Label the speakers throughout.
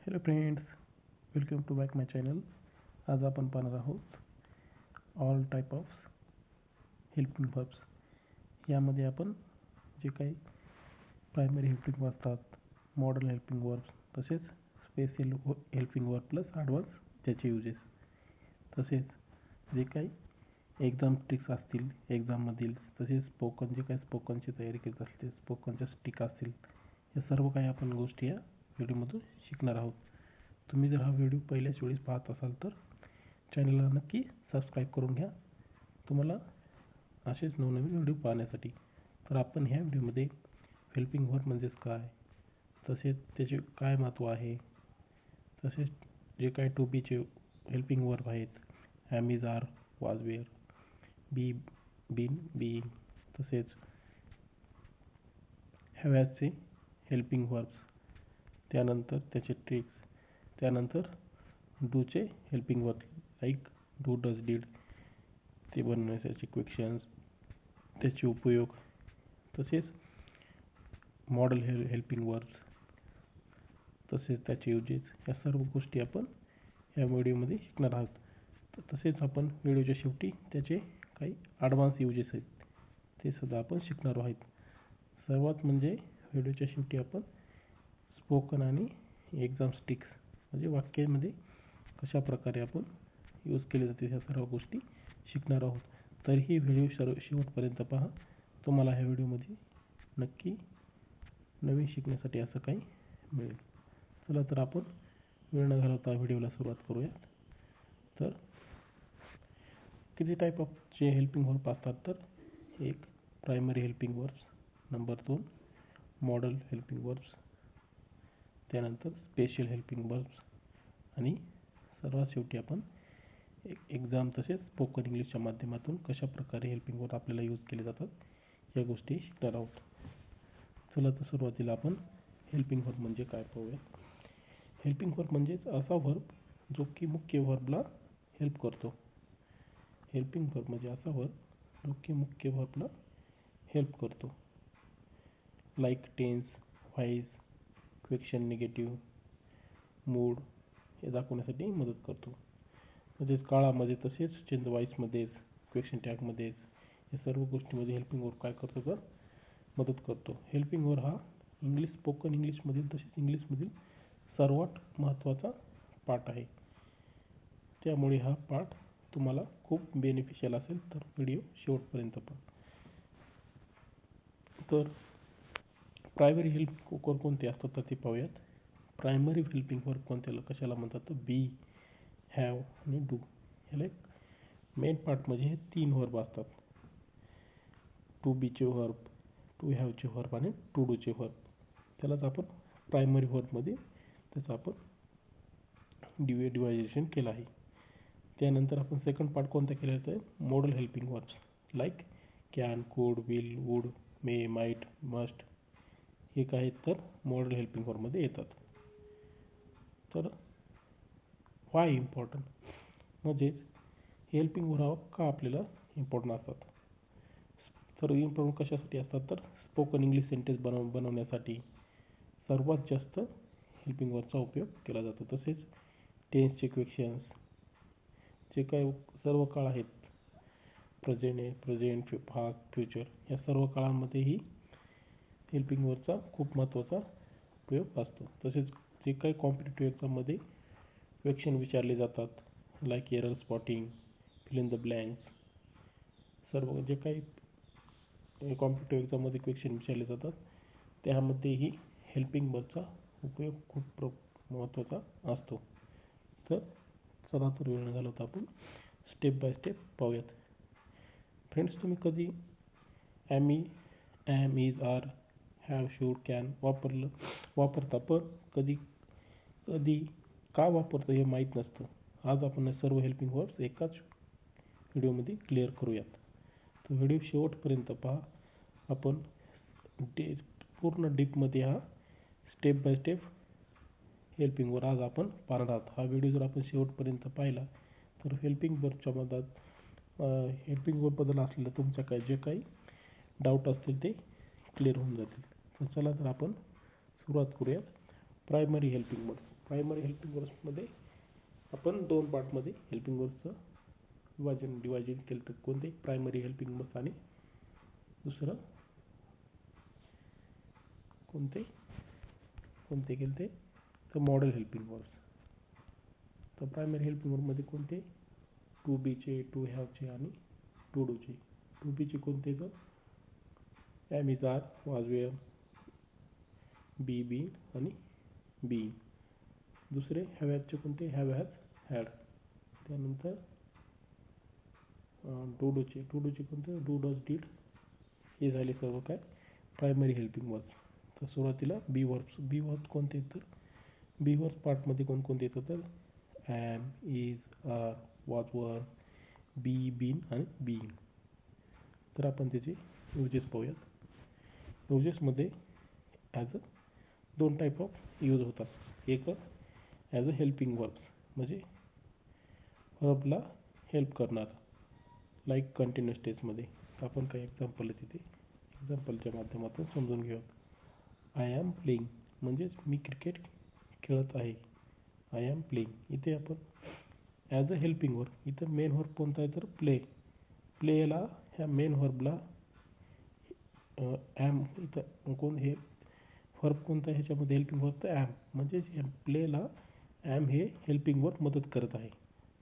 Speaker 1: Hello friends, welcome to back my channel. आज आपण पाहणार आहोत all type of helping verbs. यामध्ये आपण जे काही प्रायमरी हेल्पिंग वर्ब असतात, मॉडल हेल्पिंग वर्ब्स, तसेच special helping verb plus advance त्याचे युजेस, तसेच जे काही एक्झाम ट्रिक्स असतील एक्झाममधील, तसेच जे काही स्पोकनची तयारी करत असतील, स्पोकनच्या स्टिक असतील, या सर्व काही आपण गोष्टी या व्हिडिओमधून शिकणार आहोत. तुम्ही जर हा व्हिडिओ पहिल्याच वेळेस पाहत असाल तर चॅनलला नक्की सबस्क्राईब करून घ्या, तुम्हाला असेच नवनवीन व्हिडिओ पाहण्यासाठी. तर आपण ह्या व्हिडिओमध्ये हेल्पिंग वर्ब म्हणजेच काय, तसेच त्याचे काय महत्त्व आहे, तसेच जे काही टू बीचे हेल्पिंग वर्ब आहेत, am, is, are, was, were, be, been, being, तसेच हॅवॅजचे हेल्पिंग वर्ब्स, त्यानंतर त्याचे ट्रिक्स, त्यानंतर डूचे helping verb like do, does, did, ते बनवण्यासाठी क्वेश्चन्स, त्याचे उपयोग, तसेच मॉडल हेल्पिंग वर्ब्स, तसेच त्याचे युजेस, या सर्व गोष्टी आपण या व्हिडिओमध्ये शिकणार आहोत. तसेच आपण व्हिडिओच्या शेवटी त्याचे काही ॲडव्हान्स युजेस आहेत ते सुद्धा आपण शिकणार आहोत. सर्वात म्हणजे व्हिडिओच्या शेवटी आपण स्पोकन आणि एक्झाम स्टिक्स म्हणजे वाक्यामध्ये कशा प्रकारे आपण यूज केले जाते ह्या सर्व गोष्टी शिकणार आहोत. तर ही व्हिडिओ शेवटपर्यंत पहा, तुम्हाला ह्या व्हिडिओमध्ये नक्की नवीन शिकण्यासाठी असं काही मिळेल. चला तर आपण वेळ न घालवता व्हिडिओला सुरुवात करूयात. तर किती टाईप ऑफ जे हेल्पिंग वर्ब असतात, तर एक primary helping verbs, number 2 model helping verbs, त्यानंतर स्पेशल हेल्पिंग वर्ब्स, आणि सर्वात शेवटी आपण एक्झाम तसेच स्पोकन इंग्लिशच्या माध्यमातून कशा प्रकारे हेल्पिंग वर्ब आपल्याला यूज केले जातात या गोष्टी शिकणार आहोत. चला तर सुरुवातीला आपण हेल्पिंग वर्ब म्हणजे काय पाहूया. हेल्पिंग वर्ब म्हणजेच असा वर्ब जो की मुख्य वर्बला हेल्प करतो. हेल्पिंग वर्ब म्हणजे असा वर्ब जो की मुख्य वर्बला हेल्प करतो. Like tense, voice, question, negative, mood हे दाखवण्यासाठी मदत करतो. म्हणजेच काळामध्ये तसेच चेंज व्हाईसमध्येच, क्वेश्चन टॅगमध्येच, या सर्व गोष्टीमध्ये हेल्पिंग वर्ब काय करतो तर मदत करतो. हेल्पिंग वर्ब हा स्पोकन इंग्लिशमधील तसेच इंग्लिशमधील सर्वात महत्त्वाचा पार्ट आहे. त्यामुळे हा पार्ट तुम्हाला खूप बेनिफिशियल असेल, तर व्हिडिओ शेवटपर्यंत पहा. तर प्रायमरी हेल्पिंग वर्ब कोणते असतात तर ते पाहूयात. प्रायमरी हेल्पिंग वर्ब कोणत्याला कशाला म्हणतात तर बी, हॅव आणि डू. ह्याला एक मेन पार्ट म्हणजे हे 3 वर्ब असतात. टू बीचे वर्ब, टू हॅवचे वर्ब आणि टू डूचे वर्ब. त्यालाच आपण प्रायमरी वर्बमध्ये त्याचं आपण डिवायजेशन केलं आहे. त्यानंतर आपण सेकंड पार्ट कोणता केला आहे, model helping verbs like can, could, will, would, may, might, must हे काय तर मॉडल हेल्पिंग वर्बमध्ये येतात. तर व्हाय इम्पॉर्टंट म्हणजेच हेल्पिंग वर्ब का आपल्याला इम्पॉर्टंट असतात. तर इम्पॉर्टंट कशासाठी असतात तर स्पोकन इंग्लिश सेंटेन्स बनवण्यासाठी सर्वात जास्त हेल्पिंग वर्बचा उपयोग केला जातो. तसेच टेन्सचे क्वेश्चन्स, जे काही सर्व काळ आहेत, प्रेझेंट, पास्ट, फ्युचर, या सर्व काळांमध्येही हेल्पिंग वर्बचा खूप महत्त्वाचा उपयोग असतो. तसेच जे काही कॉम्पिटिटिव्ह एक्झाममध्ये क्वेश्चन विचारले जातात, like error spotting, fill in the blanks, सर्व जे काही कॉम्पिटिटिव्ह एक्झाममध्ये क्वेश्चन विचारले जातात त्यामध्येही हेल्पिंग वर्बचा उपयोग खूप महत्त्वाचा असतो. तर चला तर वेळ न घालवता आपण स्टेप बाय स्टेप पाहूयात. फ्रेंड्स, तुम्ही कधी am, is, are, have, should, can वापरता, पण कधी कधी का वापरतो हे माहीत नसतं. आज आपण सर्व हेल्पिंग वर्ब्स एकाच व्हिडिओमध्ये क्लिअर करूयात. तर व्हिडिओ शेवटपर्यंत पहा. आपण पूर्ण डीपमध्ये हा step by step helping verb आज आपण पाहणार आहोत. हा व्हिडिओ जर आपण शेवटपर्यंत पाहिला तर हेल्पिंग वर्बबद्दल असलेलं तुमच्या जे काही डाऊट असतील ते क्लिअर होऊन जातील. तर चला तर आपण सुरुवात करूयात. Primary helping verbs. Primary helping वर्ब्समध्ये आपण दोन पार्टमध्ये हेल्पिंग वर्ब्सचं डिवायजन केलं. तर कोणते प्रायमरी हेल्पिंग वर्ब्स आणि दुसरं कोणते केलं ते तर मॉडेल हेल्पिंग वर्ब्स. तर प्रायमरी हेल्पिंग वर्बमध्ये कोणते टू बीचे, टू हॅवचे आणि टू डूचे. टू बीचे कोणते तर M is are, was were, be bin आणि बीइंग. दुसरे हॅवचे कोणते हॅव हॅज हॅड. त्यानंतर टू डूचे कोणते डू डज डिड. हे झाले सर्व काय प्रायमरी हेल्पिंग वर्ब्स. तर सुरुवातीला बी वर्ब्स कोणते तर बी वर्ब्स पार्टमध्ये कोणकोणते येतात तर ॲम, इज, आर, वॉज, वर, बी, बीन आणि बीइंग. तर आपण त्याचे युजेस पाहूयात. युजेसमध्ये ॲज अ दोन टाईप ऑफ यूज होतात. एक ॲज अ हेल्पिंग वर्ब्स म्हणजे वर्बला हेल्प करणार, लाईक कंटिन्युअस टेन्समध्ये. आपण काही एक्झाम्पल तिथे एक्झाम्पलच्या माध्यमातून समजून घेऊया. आय ॲम प्लेइंग म्हणजेच मी क्रिकेट खेळत आहे. I am playing. इथे आपण ॲज अ हेल्पिंग वर्ब. इथं मेन वर्ब कोणता आहे तर प्ले. प्लेला ह्या मेन वर्बला ॲम इथं कोण हे वर्ब कोणता आहे ह्याच्यामध्ये हेल्पिंग वर्ब तर ॲम. म्हणजेच प्लेला ॲम हे हेल्पिंग वर्ब मदत करत आहे.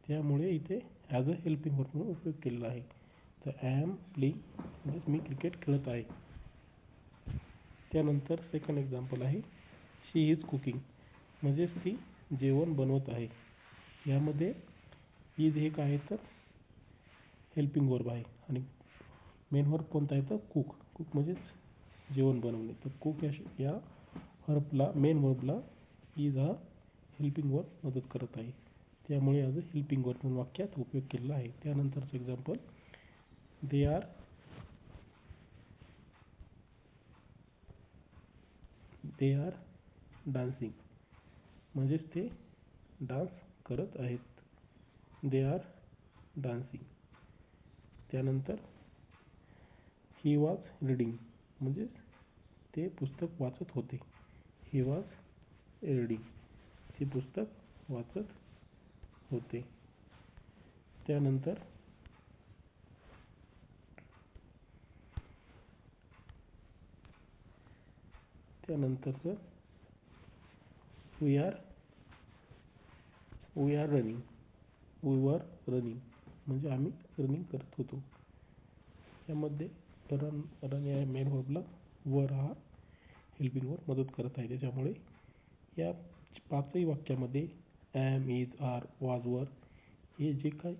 Speaker 1: त्यामुळे इथे ॲज अ हेल्पिंग वर्ब म्हणून उपयोग केलेला आहे. तर ॲम प्लेइंग म्हणजेच मी क्रिकेट खेळत आहे. त्यानंतर सेकंड एक्झाम्पल आहे शी इज कुकिंग म्हणजेच ती जेवण बनवत आहे. यामध्ये इज हे काय आहे तर हेल्पिंग वर्ब आहे आणि मेन वर्ब कोणता आहे तर कुक. म्हणजेच जेवण बनवणे. तर कुक या वर्बला मेन वर्बला इज हा हेल्पिंग वर्ब मदत करत आहे. त्यामुळे ॲज अ हेल्पिंग वर्ब म्हणून वाक्यात उपयोग केलेला आहे. त्यानंतरचं एक्झाम्पल दे आर डान्सिंग म्हणजेच ते डान्स करत आहेत. They are dancing. त्यानंतर ही वॉज रीडिंग म्हणजेच ते पुस्तक वाचत होते. He was reading. ते पुस्तक वाचत होते. त्यानंतरचं we are running. We were running म्हणजे आम्ही रनिंग करत होतो. यामध्ये रन या मेन वर्बला वर हा हेल्पिंग वर्ब मदत करत आहे. त्याच्यामुळे या पाचही वाक्यामध्ये ॲम, इज, आर, वॉज, वर हे जे काही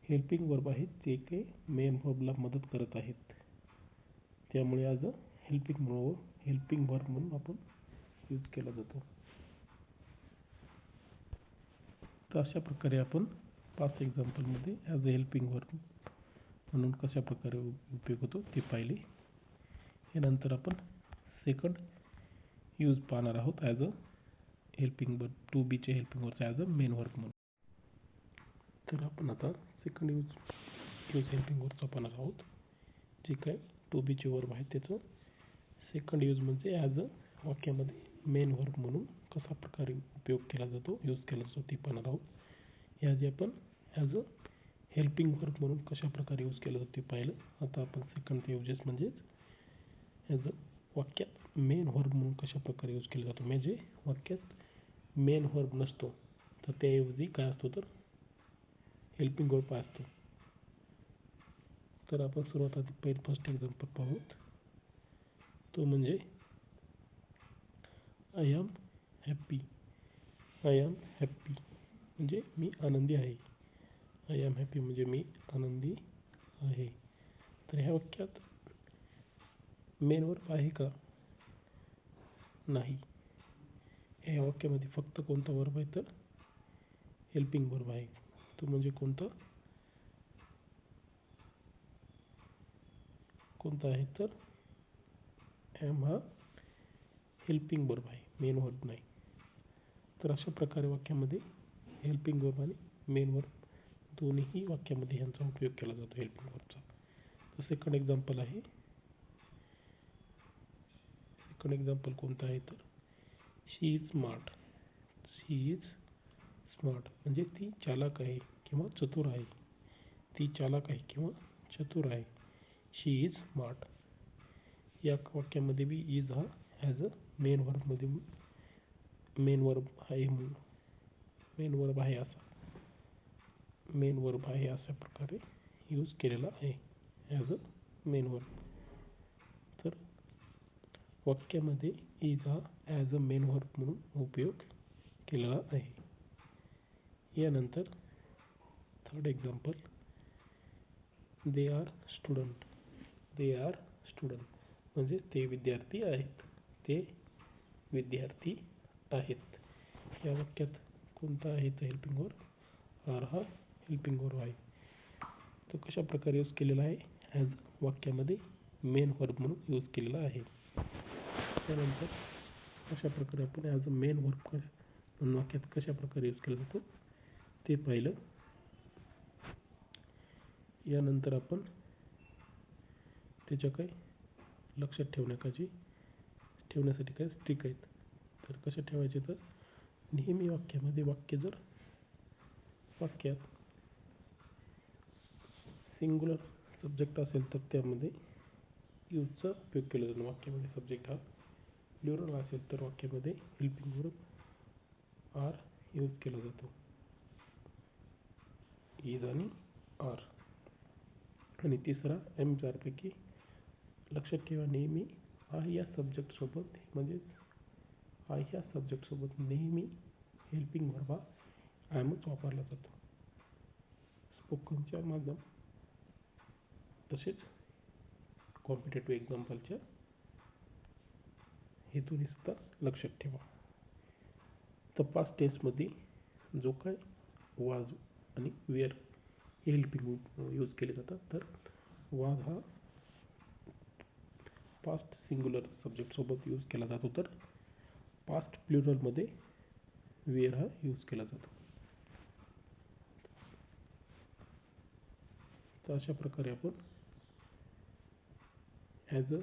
Speaker 1: हेल्पिंग वर्ब आहेत ते काही मेन वर्बला मदत करत आहेत. त्यामुळे ॲज अ हेल्पिंग वर्ब म्हणून आपण यूज केला जातो. तर अशा प्रकारे आपण 5 एक्झाम्पलमध्ये ॲज अ हेल्पिंग वर्ब म्हणून कशा प्रकारे उपयोग होतो ते पाहिले. यानंतर आपण सेकंड यूज पाहणार आहोत as a helping verb. To बीचे helping verb as a main verb म्हणून. तर आपण आता सेकंड यूज हेल्पिंग वर्बचा पाहणार आहोत. जे काय टू बीचे वर्ब आहे त्याचं सेकंड यूज म्हणजे ॲज अ वाक्यामध्ये मेन वर्ब म्हणून कसा प्रकारे उपयोग केला जातो, यूज केला जातो ते पाहणार आहोत. याआधी आपण ॲज अ हेल्पिंग वर्ब म्हणून कशा प्रकारे यूज केला जातो ते पाहिलं. आता आपण सेकंड युजेस म्हणजेच ॲज अ वाक्यात मेन वर्ब म्हणून कशा प्रकारे यूज केला जातो. म्हणजे वाक्यात मेन वर्ब नसतो तर त्याऐवजी काय असतो तर हेल्पिंग वर्ब असतो. तर आपण सुरुवात पहिले फर्स्ट एक्झाम्पल पाहूत. तो म्हणजे I am happy. I am happy म्हणजे मी आनंदी आहे. आय एम हॅप्पी म्हणजे मी आनंदी आहे. तर ह्या वाक्यात मेन वर्ब आहे का? नाही. ह्या वाक्यामध्ये फक्त कोणता वर्ब आहे तर हेल्पिंग वर्ब आहे. तो म्हणजे कोणता आहे तर ॲम हा हेल्पिंग वर्ब आहे, मेन वर्ब नाही. तर अशा प्रकारे वाक्यामध्ये हेल्पिंग वर्ब आणि मेन वर्ब दोन्ही वाक्यामध्ये ह्यांचा उपयोग केला जातो हेल्पिंग वर्बचा. तर सेकंड एक्झाम्पल कोणतं आहे तर she is smart. She is smart म्हणजे ती चालाक आहे किंवा चतुर आहे. ती चालाक आहे किंवा चतुर आहे. She is smart. या वाक्यामध्ये बी इज हा ॲज अ मेन वर्बमध्ये मेन वर्ब आहे म्हणून मेन वर्ब आहे असा मेन वर्ब आहे अशा प्रकारे यूज केलेला आहे ॲज अ मेन वर्ब. तर वाक्यामध्ये इज हा ॲज अ मेन वर्ब म्हणून उपयोग केलेला आहे. यानंतर third example, they are student. They are student म्हणजे ते विद्यार्थी आहेत. ते विद्यार्थी आहेत. या वाक्यात कोणता आहे तर हेल्पिंग वर्ब? आर हा हेल्पिंग वर्ब आहे. तो कशा प्रकारे यूज केलेला आहे? ॲज वाक्यामध्ये मेन वर्ब म्हणून यूज केलेला आहे. त्यानंतर अशा प्रकारे आपण ॲज अ मेन वर्ब म्हणून वाक्यात कशा प्रकारे यूज केला जातो ते पाहिलं. यानंतर आपण त्याच्या काही लक्षात ठेवण्यासाठी काय ट्रिक आहेत. तर कशा ठेवायचे तर नेहमी वाक्यामध्ये वाक्यात सिंग्युलर सब्जेक्ट असेल तर त्यामध्ये यूजचा उपयोग केला जातो. वाक्यामध्ये सब्जेक्ट हा प्लुरल असेल तर वाक्यामध्ये हेल्पिंग वर्ब आर यूज केला जातो. इज आणि आर. आणि तिसरा पैकी लक्षात ठेवा नेहमी आय या सब्जेक्टसोबत नेहमी हेल्पिंग वर्ब हा ॲमच वापरला जातो. स्पोकनच्या माध्यम तसेच कॉम्पिटेटिव्ह एक्झाम्पलच्या हेतूने सुद्धा लक्षात ठेवा. तर पास्ट टेन्समध्ये जो काय वाज आणि वेअर हे हेल्पिंग यूज केले जातात. तर वाज हा पास्ट सिंग्युलर सब्जेक्टसोबत यूज केला जातो. तर पास्ट प्लुरलमध्ये वेअर हा यूज केला जातो. तर अशा प्रकारे आपण ॲज अ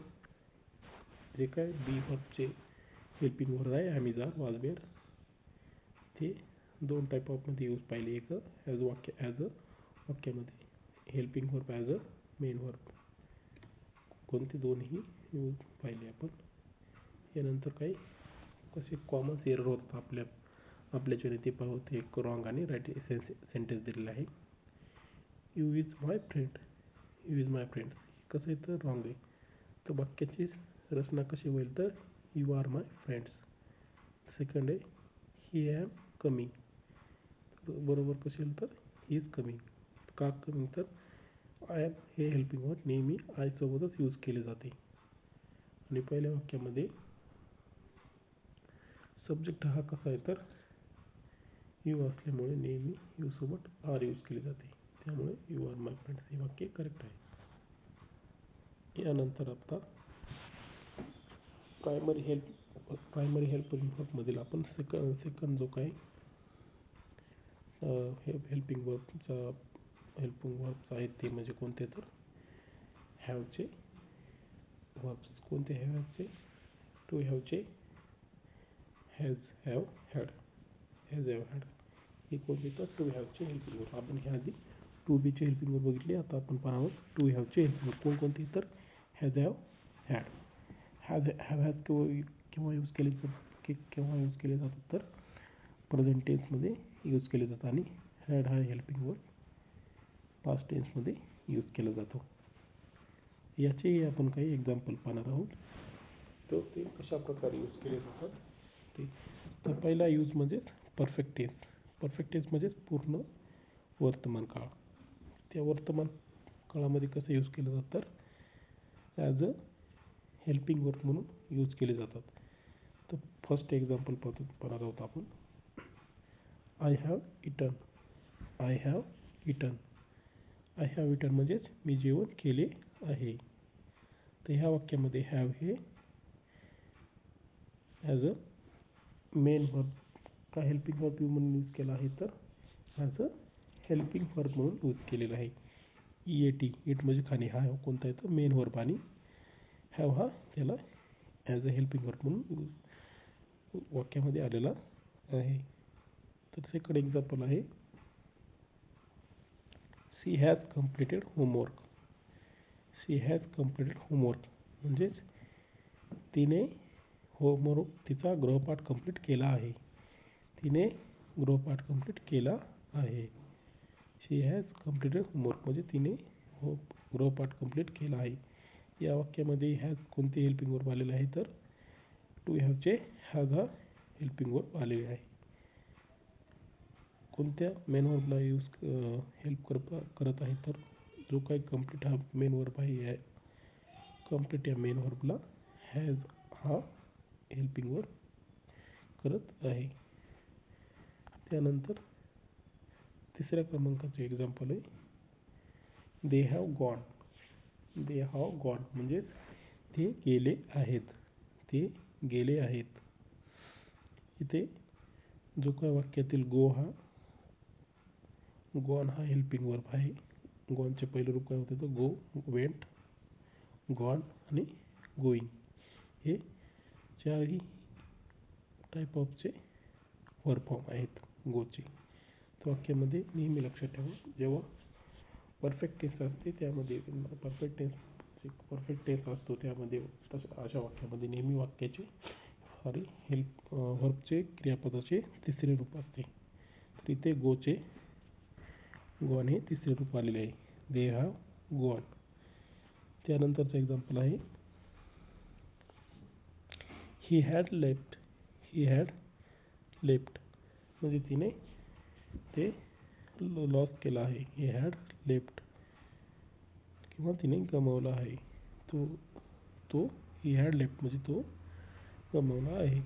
Speaker 1: जे काय बी वर्बचे हेल्पिंग वर्ब आहे am, is, are, was, wear ते दोन टाईप ऑफमध्ये यूज पाहिले. एक ॲज अ वाक्यामध्ये helping verb as a main verb कोणते दोन्ही यूज पाहिले आपण. यानंतर काही कसे कॉमन एरर होतात आपल्याच्याने ते पाहूत. एक रॉंग आणि राईट सेंटेन्स दिलेलं आहे. You is my friend. You is my friend कसं आहे तर रॉंग आहे. तर वाक्याची रचना कशी होईल तर you are my friends. Second आहे ही ॲम कमिंग. बरोबर कशी येईल तर ही इज कमिंग. का कमिंग तर आय एम हे हेल्पिंग वर्ब नेहमी आय सोबतच यूज केले जाते. आणि पहिल्या वाक्यामध्ये सब्जेक्ट हा कसा आहे तर यू असल्यामुळे नेहमी यू सोबत आर यूज केले जाते. त्यामुळे यू आर माय फ्रेंड्स हे वाक्य करेक्ट आहे. यानंतर आता प्रायमरी हेल्पिंग वर्बमधील आपण सेकंड जो काही हेल्पिंग वर्बचा आहे ते म्हणजे कोणते तर हॅवचे वर्ब्स. कोणते हॅवचे? टू हॅवचे हॅज, हॅव, हॅड. हे कोणते तर टू हॅवचे हेल्पिंग वर्ब. आपण ह्या आधी टू बीचे हेल्पिंग वर्ब बघितले. आता आपण पाहू टू हॅवचे हेल्पिंग वर्ब कोणकोणते तर हॅज, हॅव, हॅड. हॅज केव्हा यूज केले जातात तर प्रेझेंट टेन्समध्ये यूज केले जातात. आणि हॅड हा हेल्पिंग वर्ब पास्ट टेन्समध्ये यूज केला जातो. याचेही आपण काही एक्झाम्पल पाहणार आहोत. तर ते कशा प्रकारे यूज केले जातात ते. तर पहिला यूज म्हणजेच परफेक्ट टेन्स. परफेक्ट टेन्स म्हणजेच पूर्ण वर्तमान काळ. त्या वर्तमान काळामध्ये कसं यूज केलं जातं तर ॲज अ हेल्पिंग वर्ब म्हणून यूज केले जातात. तर फर्स्ट एक्झाम्पल पाहणार आहोत आपण. I have eaten. I have eaten. I have eaten म्हणजेच मी जेवण केले आहे. तर ह्या वाक्यामध्ये हॅव हे ॲज अ मेन वर्ब का हेल्पिंग वर्ब म्हणून यूज केला आहे तर ॲज अ हेल्पिंग वर्ब म्हणून यूज केलेला आहे. EAT इट म्हणजे खाणे हा कोणता आहे तर मेन वर्ब आणि हॅव हा त्याला ॲज अ हेल्पिंग वर्ब म्हणून वाक्यामध्ये आलेला आहे. तर सेकंड एक्झाम्पल आहे, she has completed homework. She has completed homework म्हणजेच तिने होमवर्क तिचा गृहपाठ कंप्लीट केला आहे. तिने गृहपाठ कंप्लीट केला आहे. शी हॅज कम्प्लिटेड होमवर्क म्हणजे तिने गृहपाठ कंप्लीट केला आहे. या वाक्यामध्ये हॅज कोणते हेल्पिंग वर्ब आलेले आहे तर टू हॅवचे हॅज हा हेल्पिंग वर्ब आलेले आहे. कोणत्या मेन वर्बला हेल्प करत आहे तर जो काही कंप्लीट हा मेन वर्ब आहे, कंप्लीट या मेन वर्बला हॅज हा हेल्पिंग वर्ब करत आहे. त्यानंतर तिसऱ्या क्रमांकाचे एक्झाम्पल आहे, they have gone. They have gone म्हणजेच ते गेले आहेत. ते गेले आहेत. इथे जो काही वाक्यातील गॉन हा हेल्पिंग वर्ब आहे. गॉनचे पहिले रूप काय होते तर गो, वेंट, गॉन आणि गोईंग हे चारही टाईप ऑफचे वर्ब फॉर्म आहेत गोचे. तर वाक्यामध्ये नेहमी लक्षात ठेवा, जेव्हा परफेक्ट टेन्स असते त्यामध्ये परफेक्ट टेन्स असतो त्यामध्ये अशा वाक्यामध्ये नेहमी वाक्याचे वर्बचे क्रियापदाचे तिसरे रूप असते. तर इथे गॉन हे तिसरे रूप आलेले आहे. They have gone. त्यानंतरचं एक्झाम्पल आहे, he had left. He had left म्हणजे तिने ते लॉस केला आहे. ही हॅड लेफ्ट किंवा तिने गमावला आहे. तो ही हॅड लेफ्ट म्हणजे तो गमावला आहे.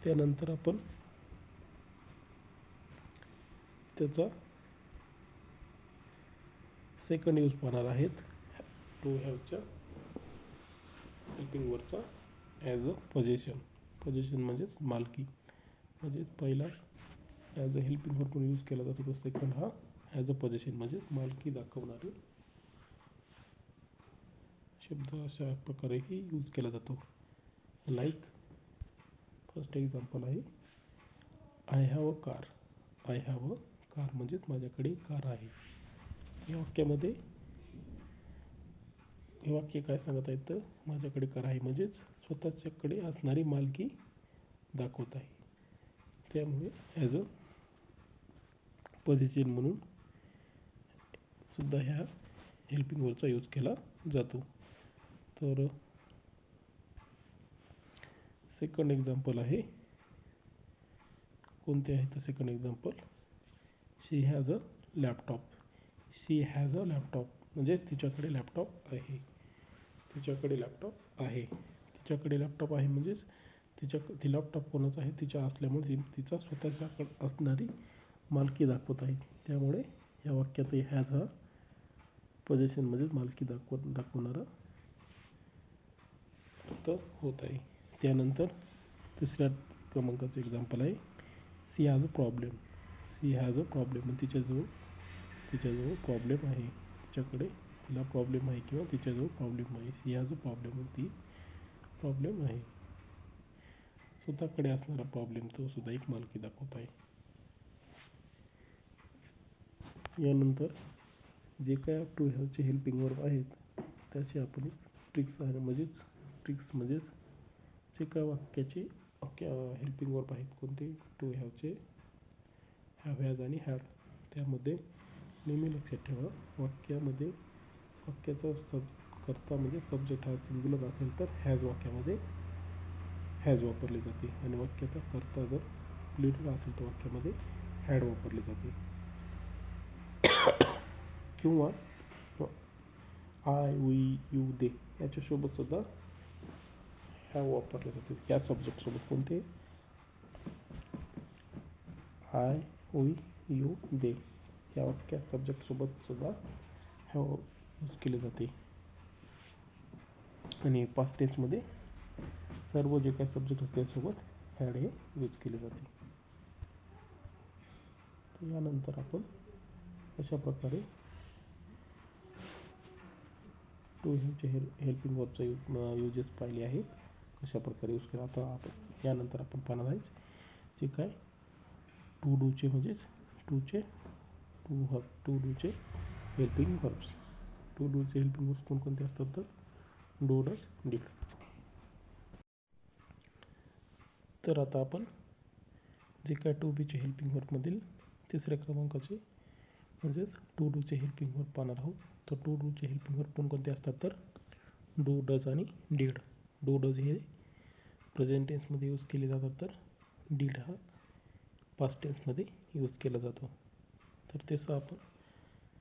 Speaker 1: त्यानंतर आपण त्याचा सेकंड यूज पाहणार आहेत, टू हॅवच्या हेल्पिंग वर्बचा ॲज अ पोझिशन. पोझिशन म्हणजेच मालकी. म्हणजेच पहिला as a helping verb use केला जातो, तर सेकंड हा ॲज अ पोझिशन म्हणजेच मालकी दाखवणारे शब्द अशा प्रकारेही यूज केला जातो. लाईक फर्स्ट एक्झाम्पल आहे, I have a car. I have a car म्हणजेच माझ्याकडे कार आहे. या वाक्यामध्ये हे वाक्य काय सांगत आहे तर माझ्याकडे कार आहे म्हणजेच स्वतःच्याकडे असणारी मालकी दाखवत आहे. त्यामुळे ॲज अ पोझिशन म्हणून सुद्धा ह्या हेल्पिंग वर्बचा यूज केला जातो. तर सेकंड एक्झाम्पल आहे, कोणते आहे तर second example, she has a laptop. She has a laptop म्हणजे तिच्याकडे लॅपटॉप आहे. तिच्याकडे लॅपटॉप आहे. तिच्याकडे लॅपटॉप आहे म्हणजेच ती लॅपटॉप कोणाचा आहे तिच्या असल्यामुळे तिचा स्वतःच्याकडे असणारी मालकी दाखवत आहे. त्यामुळे या वाक्यात हॅज हा पोझिशन म्हणजेच मालकी दाखवणारा अर्थ होत आहे. त्यानंतर तिसऱ्या क्रमांकाचं एक्झाम्पल आहे, she has a problem. She has a problem म्हणजे तिच्याजवळ प्रॉब्लेम आहे. तिला प्रॉब्लेम आहे किंवा तिच्याजवळ प्रॉब्लेम आहे. सी हॅज अ प्रॉब्लेम म्हणजे ती प्रॉब्लेम आहे. स्वतःकडे असणारा प्रॉब्लेम तो सुद्धा एक मालकी दाखवत आहे. यानंतर जे काय टू हॅवचे हेल्पिंग वर्ब आहेत त्याचे आपण ट्रिक्स म्हणजेच जे काय वाक्याचे हेल्पिंग वर्ब आहेत कोणते टू हॅवचे, हॅव, हॅज आणि हॅड, त्यामध्ये नेहमी लक्षात ठेवा, वाक्याचा कर्ता म्हणजे सब्जेक्ट हा सिंग्युलर असेल तर हॅज वाक्यामध्ये हॅज वापरली जाते आणि वाक्याचा कर्ता जर प्लुरल असेल तर वाक्यामध्ये हॅड वापरली जाते. किंवा आय, वी, यू, दे याच्यासोबत सुद्धा हॅव वापरले जाते. या सब्जेक्ट सोबत कोणते आय, वी, यू, दे या वाक्या सब्जेक्ट सोबत सुद्धा हॅव यूज केले जाते. आणि पास्ट टेन्समध्ये सर्व जे काही सब्जेक्ट असते त्यासोबत हॅड हे यूज केले जाते. यानंतर आपण अशा प्रकारे टू हॅवचे हेल्पिंग वर्बचे युजेस पाहिले आहेत. कशा प्रकारे यूज केला. आता आपण यानंतर आपण पाहणार आहे जे काय टू डूचे म्हणजेच टू डूचे हेल्पिंग वर्ब्स. टू डूचे हेल्पिंग वर्ब्स कोणकोणते असतात तर डू डज डीड. तर आता आपण जे काय टू बीचे हेल्पिंग वर्बमधील तिसऱ्या क्रमांकाचे म्हणजेच टू डूचे हेल्पिंग वर्ब पाहणार आहोत. तर टू डूचे हेल्पिंग वर्ब कोणकोणते असतात तर डू डज आणि डीड. डू डज हे प्रेझेंट टेन्समध्ये यूज केले जातात तर डीड हा पास्ट टेन्समध्ये यूज केला जातो. तर त्याचं आपण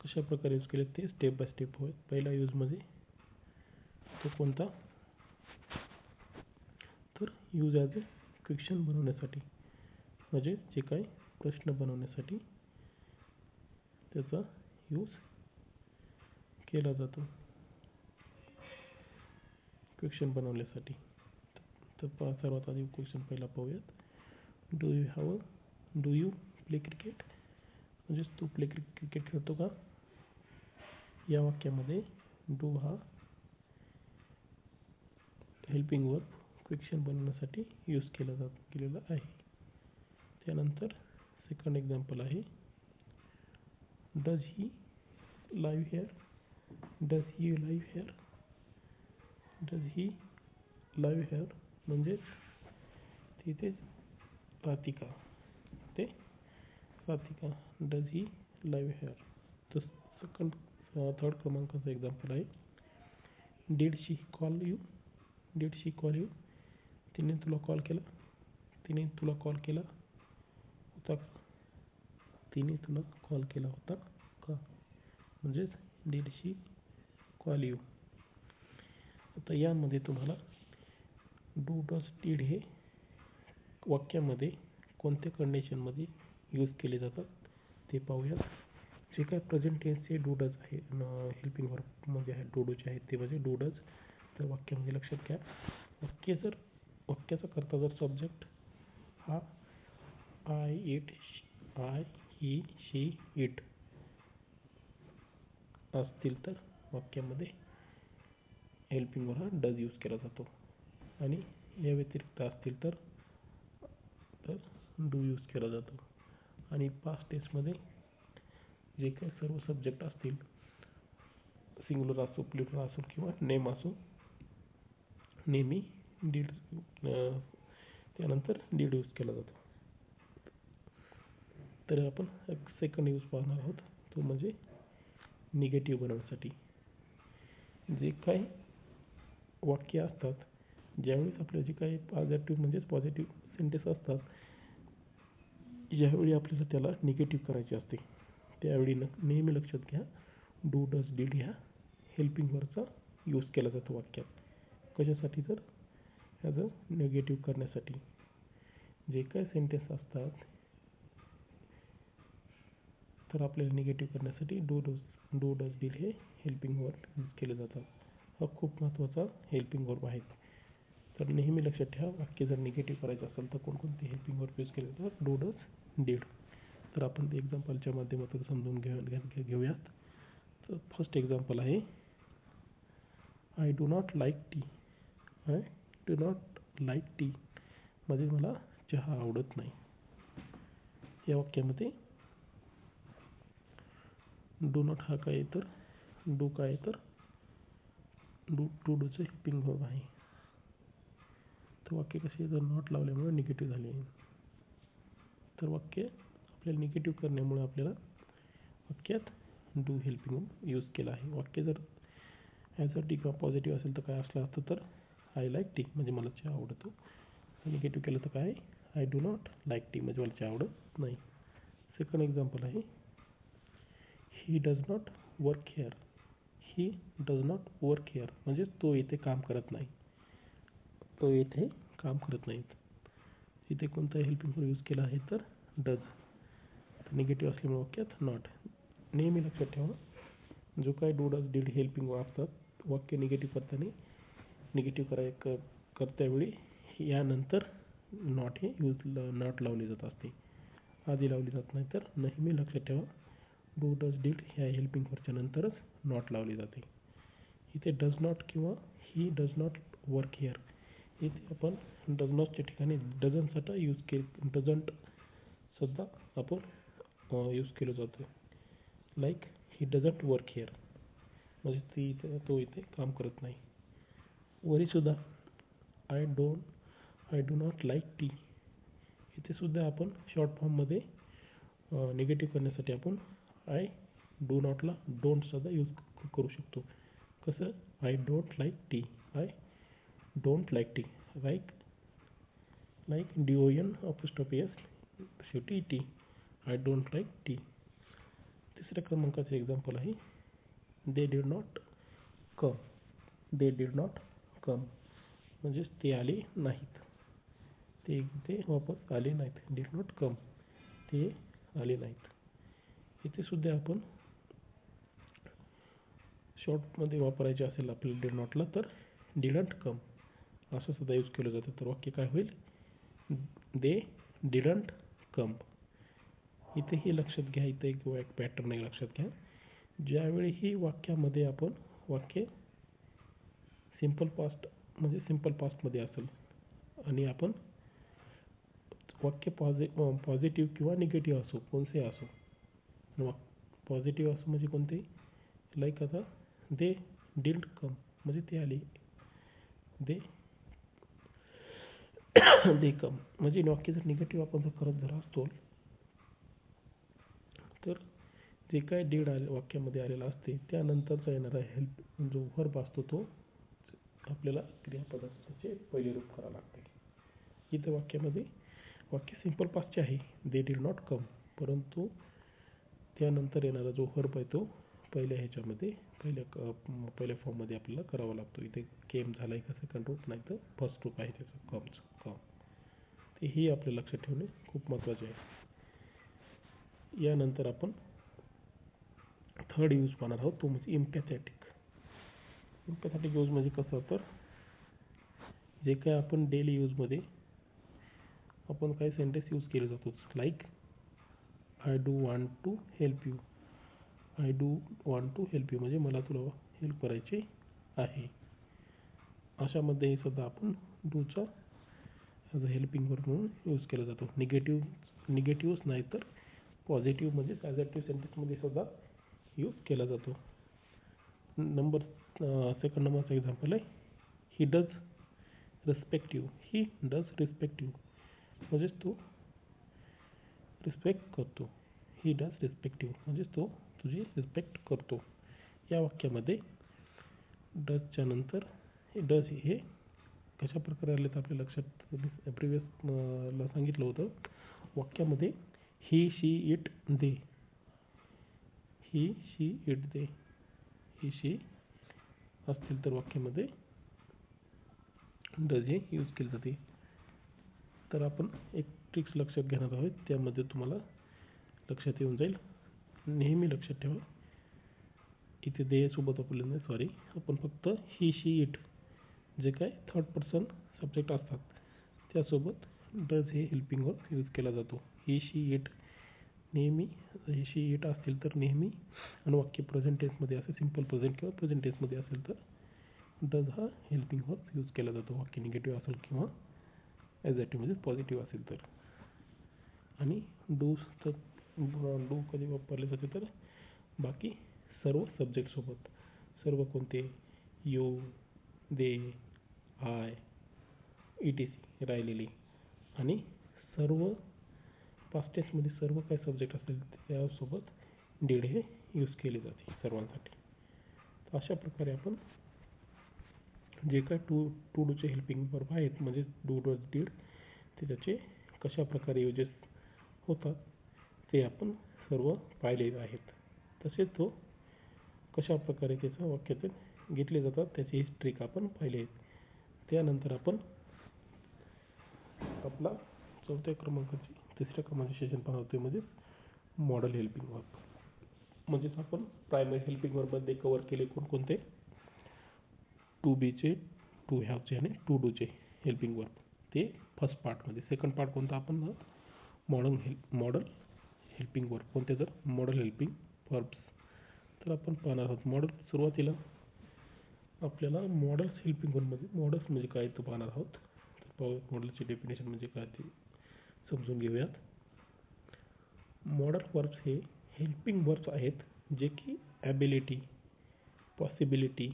Speaker 1: कशा प्रकारे यूज केले ते स्टेप बाय स्टेप होय. पहिला यूजमध्ये तो कोणता तर यूज ॲज अ क्वेश्चन बनवण्यासाठी म्हणजे जे काही प्रश्न बनवण्यासाठी त्याचा यूज केला जातो क्वेश्चन बनवण्यासाठी. तर सर्वात आधी क्वेश्चन पहिला पाहूयात. डू यू प्ले क्रिकेट म्हणजेच तू क्रिकेट खेळतो का. या वाक्यामध्ये डू हा हेल्पिंग वर्ब क्वेश्चन बनवण्यासाठी यूज केलेला आहे. त्यानंतर सेकंड एक्झाम्पल आहे does he live hair. Does he live hair. Does he live hair म्हणजेच तिथे राहते का. Does he live hair. तर थर्ड क्रमांकाचं एक्झाम्पल आहे did she call you. Did she call you. तिने तुला कॉल केला होता का. तिने तुला कॉल केला होता का म्हणजेच डिड शी कॉल यू. आता यामध्ये तुम्हाला डू डज डीड हे वाक्यामध्ये कोणत्या कंडिशनमध्ये यूज केले जातात ते पाहूयात. जे काय प्रेझेंट टेन्सचे डू डज आहे हेल्पिंग वर्बमध्ये आहे डू डूचे आहेत ते म्हणजे डू डज. तर वाक्यामध्ये लक्षात घ्या वाक्याचा करता जर सब्जेक्ट हा आय ही शी इट असतील तर वाक्यामध्ये हेल्पिंग वर्ब हा डज यूज केला जातो आणि या व्यतिरिक्त असतील तर डू यूज केला जातो. आणि पास्ट टेन्समध्ये जे काही सर्व सब्जेक्ट असतील सिंग्युलर असो प्लुरल असो किंवा नेम असो नेहमी डीड त्यानंतर डीड यूज केला जातो. तर आपण सेकंड यूज पाहणार आहोत तो म्हणजे निगेटिव्ह बनवण्यासाठी. जे काही वाक्य असतात ज्यावेळेस आपले जे काही पॉझिटिव्ह सेंटेन्स असतात ज्यावेळी आपल्याला त्याला निगेटिव्ह करायचे असते त्यावेळी नेहमी लक्षात घ्या डू डज डीड ह्या हेल्पिंग वर्बचा यूज केला जातो वाक्यात. कशासाठी तर ॲज अ निगेटिव्ह करण्यासाठी. जे काय सेंटेन्स असतात तर आपल्याला निगेटिव्ह करण्यासाठी डू डज डीड हे हेल्पिंग वर्ब यूज केले जातात. हा खूप महत्त्वाचा हेल्पिंग वर्ब आहे. तर नेहमी लक्षात ठेवा वाक्य जर निगेटिव्ह करायचं असेल तर कोणकोणते हेल्पिंग वर्ब यूज केले जातात डू डज डीड. तर आपण ते एक्झाम्पलच्या माध्यमातून समजून घेऊयात. तर फर्स्ट एक्झाम्पल आहे I do not like tea. I do not like tea म्हणजे मला चहा आवडत नाही. या वाक्यामध्ये डू नॉट हा काय तर डू काय तर टू डूचं हेल्पिंग वर्ब आहे. तर वाक्य कसे जर नॉट लावल्यामुळे निगेटिव्ह झाले. तर वाक्य आपल्याला निगेटिव्ह करण्यामुळे आपल्याला वाक्यात डू हेल्पिंग वर्ब यूज केला आहे. वाक्य जर ॲज अ टी किंवा पॉझिटिव्ह असेल तर काय असलं असतं तर आय लाईक टी म्हणजे मला चहा आवडतो. निगेटिव्ह केलं तर काय I do not like tea म्हणजे मला चहा आवडत नाही. सेकंड एक्झाम्पल आहे he does not work hair. He does not work hair म्हणजे तो येथे काम करत नाही. इथे कोणता हेल्पिंग वर्ब यूज केला आहे तर डज. निगेटिव्ह असल्यामुळे वाक्यात नॉट. नेहमी लक्षात ठेवा जो काय do does did helping verb असतात वाक्य निगेटिव्ह करत्यावेळी यानंतर नॉट लावली जात असते. आधी लावली जात नाही. तर नेहमी लक्षात ठेवा डू डज डीड ह्या हेल्पिंग वर्बच्या नंतरच नॉट लावली जाते. इथे डज नॉट किंवा he does not work hair इथे आपण डज नॉटच्या ठिकाणी डझंट सुद्धा यूज केले, डझंट सुद्धा आपण यूज केलं जातं. Like he doesn't work here, म्हणजे तो इथे काम करत नाही. वरीसुद्धा I do not like tea, इथे सुद्धा आपण शॉर्ट फॉर्ममध्ये निगेटिव्ह करण्यासाठी आपण आय डू नॉटला डोंट सुद्धा यूज करू शकतो. कसं, I don't like tea, I don't like tea, like DON apostrophe S शेवटी T, I don't like tea. तिसऱ्या क्रमांकाचे एक्झाम्पल आहे they did not come, they did not come म्हणजेच ते आले नाहीत, ते वापस आले नाहीत. डिड नॉट कम, ते आले नाहीत. इथे सुद्धा आपण शॉर्टमध्ये वापरायचे असेल आपल्याला डिड नॉटला तर डिडंट कम असं सुद्धा यूज केलं जातं. तर वाक्य काय होईल, दे डिडंट कम. इथेही लक्षात घ्या, इथे किंवा एक पॅटर्न आहे लक्षात घ्या. ज्यावेळीही वाक्यामध्ये आपण वाक्य सिम्पल पास्ट म्हणजे सिम्पल पास्टमध्ये असेल आणि आपण वाक्य पॉझिटिव्ह किंवा निगेटिव्ह असो, कोणते असो. पॉझिटिव्ह असो म्हणजे कोणते, लाईक आता दे डिडंट कम म्हणजे ते आले, दे दे कम म्हणजे वाक्य जर निगेटिव्ह आपण जर करत जर असतो तर जे काय डीड वाक्यामध्ये आलेला असते त्यानंतरचा येणारा हेल्प जो व्हर्ब असतो तो आपल्याला क्रियापदाचे पहिले रूप करावं लागते. इथं वाक्यामध्ये वाक्य सिंपल पास्टचे आहे, दे डिड नॉट कम, परंतु त्यानंतर येणारा जो व्हर्ब आहे तो पहिल्या ह्याच्यामध्ये पहिल्या फॉर्ममध्ये आपल्याला करावा लागतो. इथे केम झाला आहे का सेकंड रूप, नाही तर फर्स्ट रूप आहे त्याचं कम्स, कम. तेही आपल्याला लक्षात ठेवणे खूप महत्त्वाचे आहे. यानंतर आपण थर्ड यूज पाहणार आहोत, तो म्हणजे इम्पॅथॅटिक. इम्पॅथॅटिक यूज म्हणजे कसं, तर जे काय आपण डेली यूजमध्ये आपण काही सेंटेन्स यूज केले जातो, like I do want to help you, I do want to help you म्हणजे मला तुला हेल्प करायची आहे. अशामध्ये सुद्धा आपण डूचा ॲज अ हेल्पिंग वर्ब म्हणून यूज केला जातो. निगेटिव्हच नाही तर पॉझिटिव्ह म्हणजे पॉझिटिव्ह सेंटेन्समध्ये सुद्धा यूज केला जातो. सेकंड नंबरचा एक्झाम्पल आहे he does respect you, he does respect you म्हणजेच तो रिस्पेक्ट करतो. ही डज रिस्पेक्ट यू म्हणजेच तो तुझी रिस्पेक्ट करतो. या वाक्यामध्ये डजच्या नंतर डज हे कशा प्रकारे आले तर आपल्या लक्षात प्रिव्हियसला सांगितलं होतं. वाक्यामध्ये ही शी it they, he she it they, ही शी असतील तर वाक्यामध्ये डज हे यूज केले जाते. तर आपण एक ट्रिक्स लक्षात घेणार आहोत, त्यामध्ये तुम्हाला लक्षात येऊन जाईल. नेहमी लक्षात ठेवा, इथे दे सोबत आपल्याला नाही, सॉरी, आपण फक्त ही शी इट जे काय थर्ड पर्सन सब्जेक्ट असतात त्यासोबत डज हे हेल्पिंग वर्ब यूज केला जातो. ही शी इट नेहमी, ही शी इट असतील तर नेहमी, आणि वाक्य प्रेझेंट टेन्समध्ये असेल, सिम्पल प्रेझेंट किंवा प्रेझेंट टेन्समध्ये असेल तर डज हा हेल्पिंग वर्ब यूज केला जातो. वाक्य निगेटिव्ह असेल किंवा ॲझेटिव्ह म्हणजे पॉझिटिव्ह असेल तर. आणि डू कधी वापरले जाते तर बाकी सर्व सब्जेक्टसोबत, सर्व कोणते, यू, दे, आय, ETC राहिलेली, आणि सर्व पास्ट टेन्समध्ये सर्व काही सब्जेक्ट असेल त्यासोबत डीड हे यूज केले जाते सर्वांसाठी. तर अशा प्रकारे आपण जे काय टू डूचे हेल्पिंग वर्ब आहेत म्हणजे डू डज डीड ते त्याचे कशा प्रकारे युजेस होतात ते आपण सर्व पाहिले आहेत. तसेच तो कशा प्रकारे त्याचा वाक्यात घेतले जातात त्याची ट्रिक आपण पाहिले आहेत. त्यानंतर आपण आपला तिसऱ्या क्रमांकाचे सेशन पाहणार होते म्हणजे मॉडेल हेल्पिंग वर्ब. म्हणजेच आपण प्रायमरी हेल्पिंग वर्बमध्ये कव्हर केले कोणकोणते, टू बीचे, टू हॅवचे आणि टू डूचे हेल्पिंग वर्ब, ते फर्स्ट पार्टमध्ये. सेकंड पार्ट कोणता आपण मॉडल हेल्पिंग वर्ब, कोणते तर मॉडल हेल्पिंग वर्ब्स. तर आपण पाहणार आहोत मॉडेल. सुरुवातीला आपल्याला मॉडल्स हेल्पिंग वर्बमध्ये मॉडल्स म्हणजे काय ते पाहणार आहोत. तर मॉडलची डेफिनेशन म्हणजे काय ते समजून घेऊयात. मॉडल वर्ब्स हे हेल्पिंग वर्ब्स आहेत जे की ability, possibility,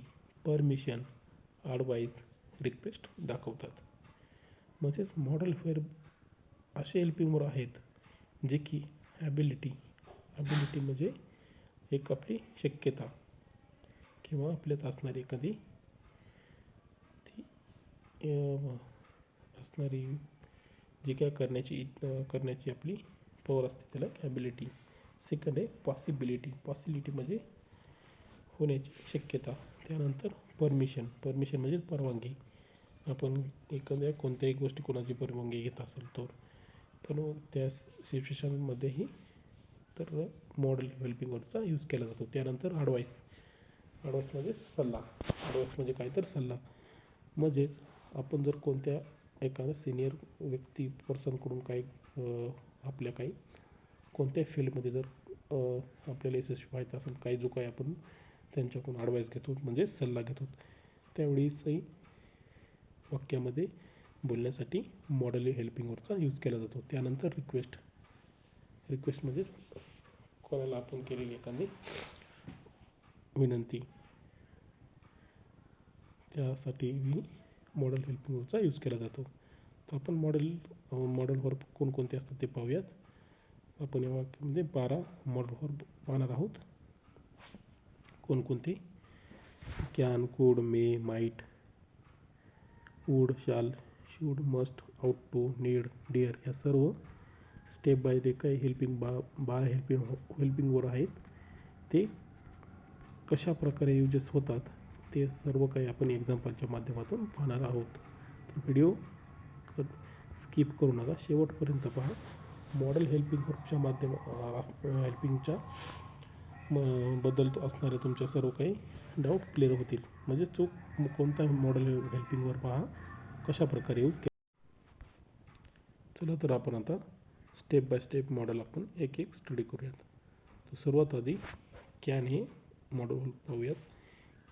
Speaker 1: permission, advice, request दाखवतात. म्हणजेच मॉडल वर्ब असे हेल्पिंग वर्ब आहेत जे की ॲबिलिटी म्हणजे एक आपली शक्यता किंवा आपल्यात असणारी एखादी असणारी जी काय करण्याची आपली पॉवर असते त्याला ॲबिलिटी. सेकंड आहे पॉसिबिलिटी म्हणजे होण्याची शक्यता. त्यानंतर परमिशन म्हणजे परवानगी. आपण एखाद्या कोणत्याही गोष्टी कोणाची परवानगी घेत असेल तर पण त्या सिच्युएशनमध्येही तर मॉडल हेल्पिंग वर्बचा यूज केला जातो. त्यानंतर ॲडवाइस म्हणजे सल्ला. ॲडवाइस म्हणजे काय तर सल्ला. म्हणजेच आपण जर कोणत्या एखाद्या सिनियर व्यक्ती पर्सनकडून काही आपल्या काही कोणत्याही फील्डमध्ये जर आपल्याला यशस्वी व्हायचं असेल काही जो काही आपण त्यांच्याकडून ॲडवाइस घेतो म्हणजे सल्ला घेतो त्यावेळीसही वाक्यामध्ये बोलण्यासाठी मॉडल हेल्पिंग वर्बचा यूज केला जातो. त्यानंतर रिक्वेस्ट म्हणजे कोणाला आपण केलेली एखादी विनंती त्यासाठीही मॉडल हेल्पिंग वर्बचा यूज केला जातो. तर आपण मॉडल वर्ब कोणकोणते असतात ते पाहूयात. आपण या वाक्यामध्ये 12 मॉडल वर्ब पाहणार आहोत. कोणकोणते? Can, could, may, might, would, shall, should, must, ought to, need, dare या सर्व स्टेप बाय जे काही बारा हेल्पिंग वर्ब आहेत ते कशा प्रकारे युजेस होतात ते सर्व काही आपण एक्झाम्पलच्या माध्यमातून पाहणार आहोत. तर व्हिडिओ स्किप करू नका, शेवटपर्यंत पहा. मॉडल हेल्पिंग वर्बच्या हेल्पिंगच्या बद्दल असणारे तुमच्या सर्व काही डाऊट क्लिअर होतील. म्हणजे कोणता मॉडल हेल्पिंग वर्ब हा कशा प्रकारे यूज केला. चला तर आपण आता स्टेप बाय स्टेप मॉडल आपण एक स्टडी करूयात. तर सर्वात आधी कॅन हे मॉडल पाहूयात.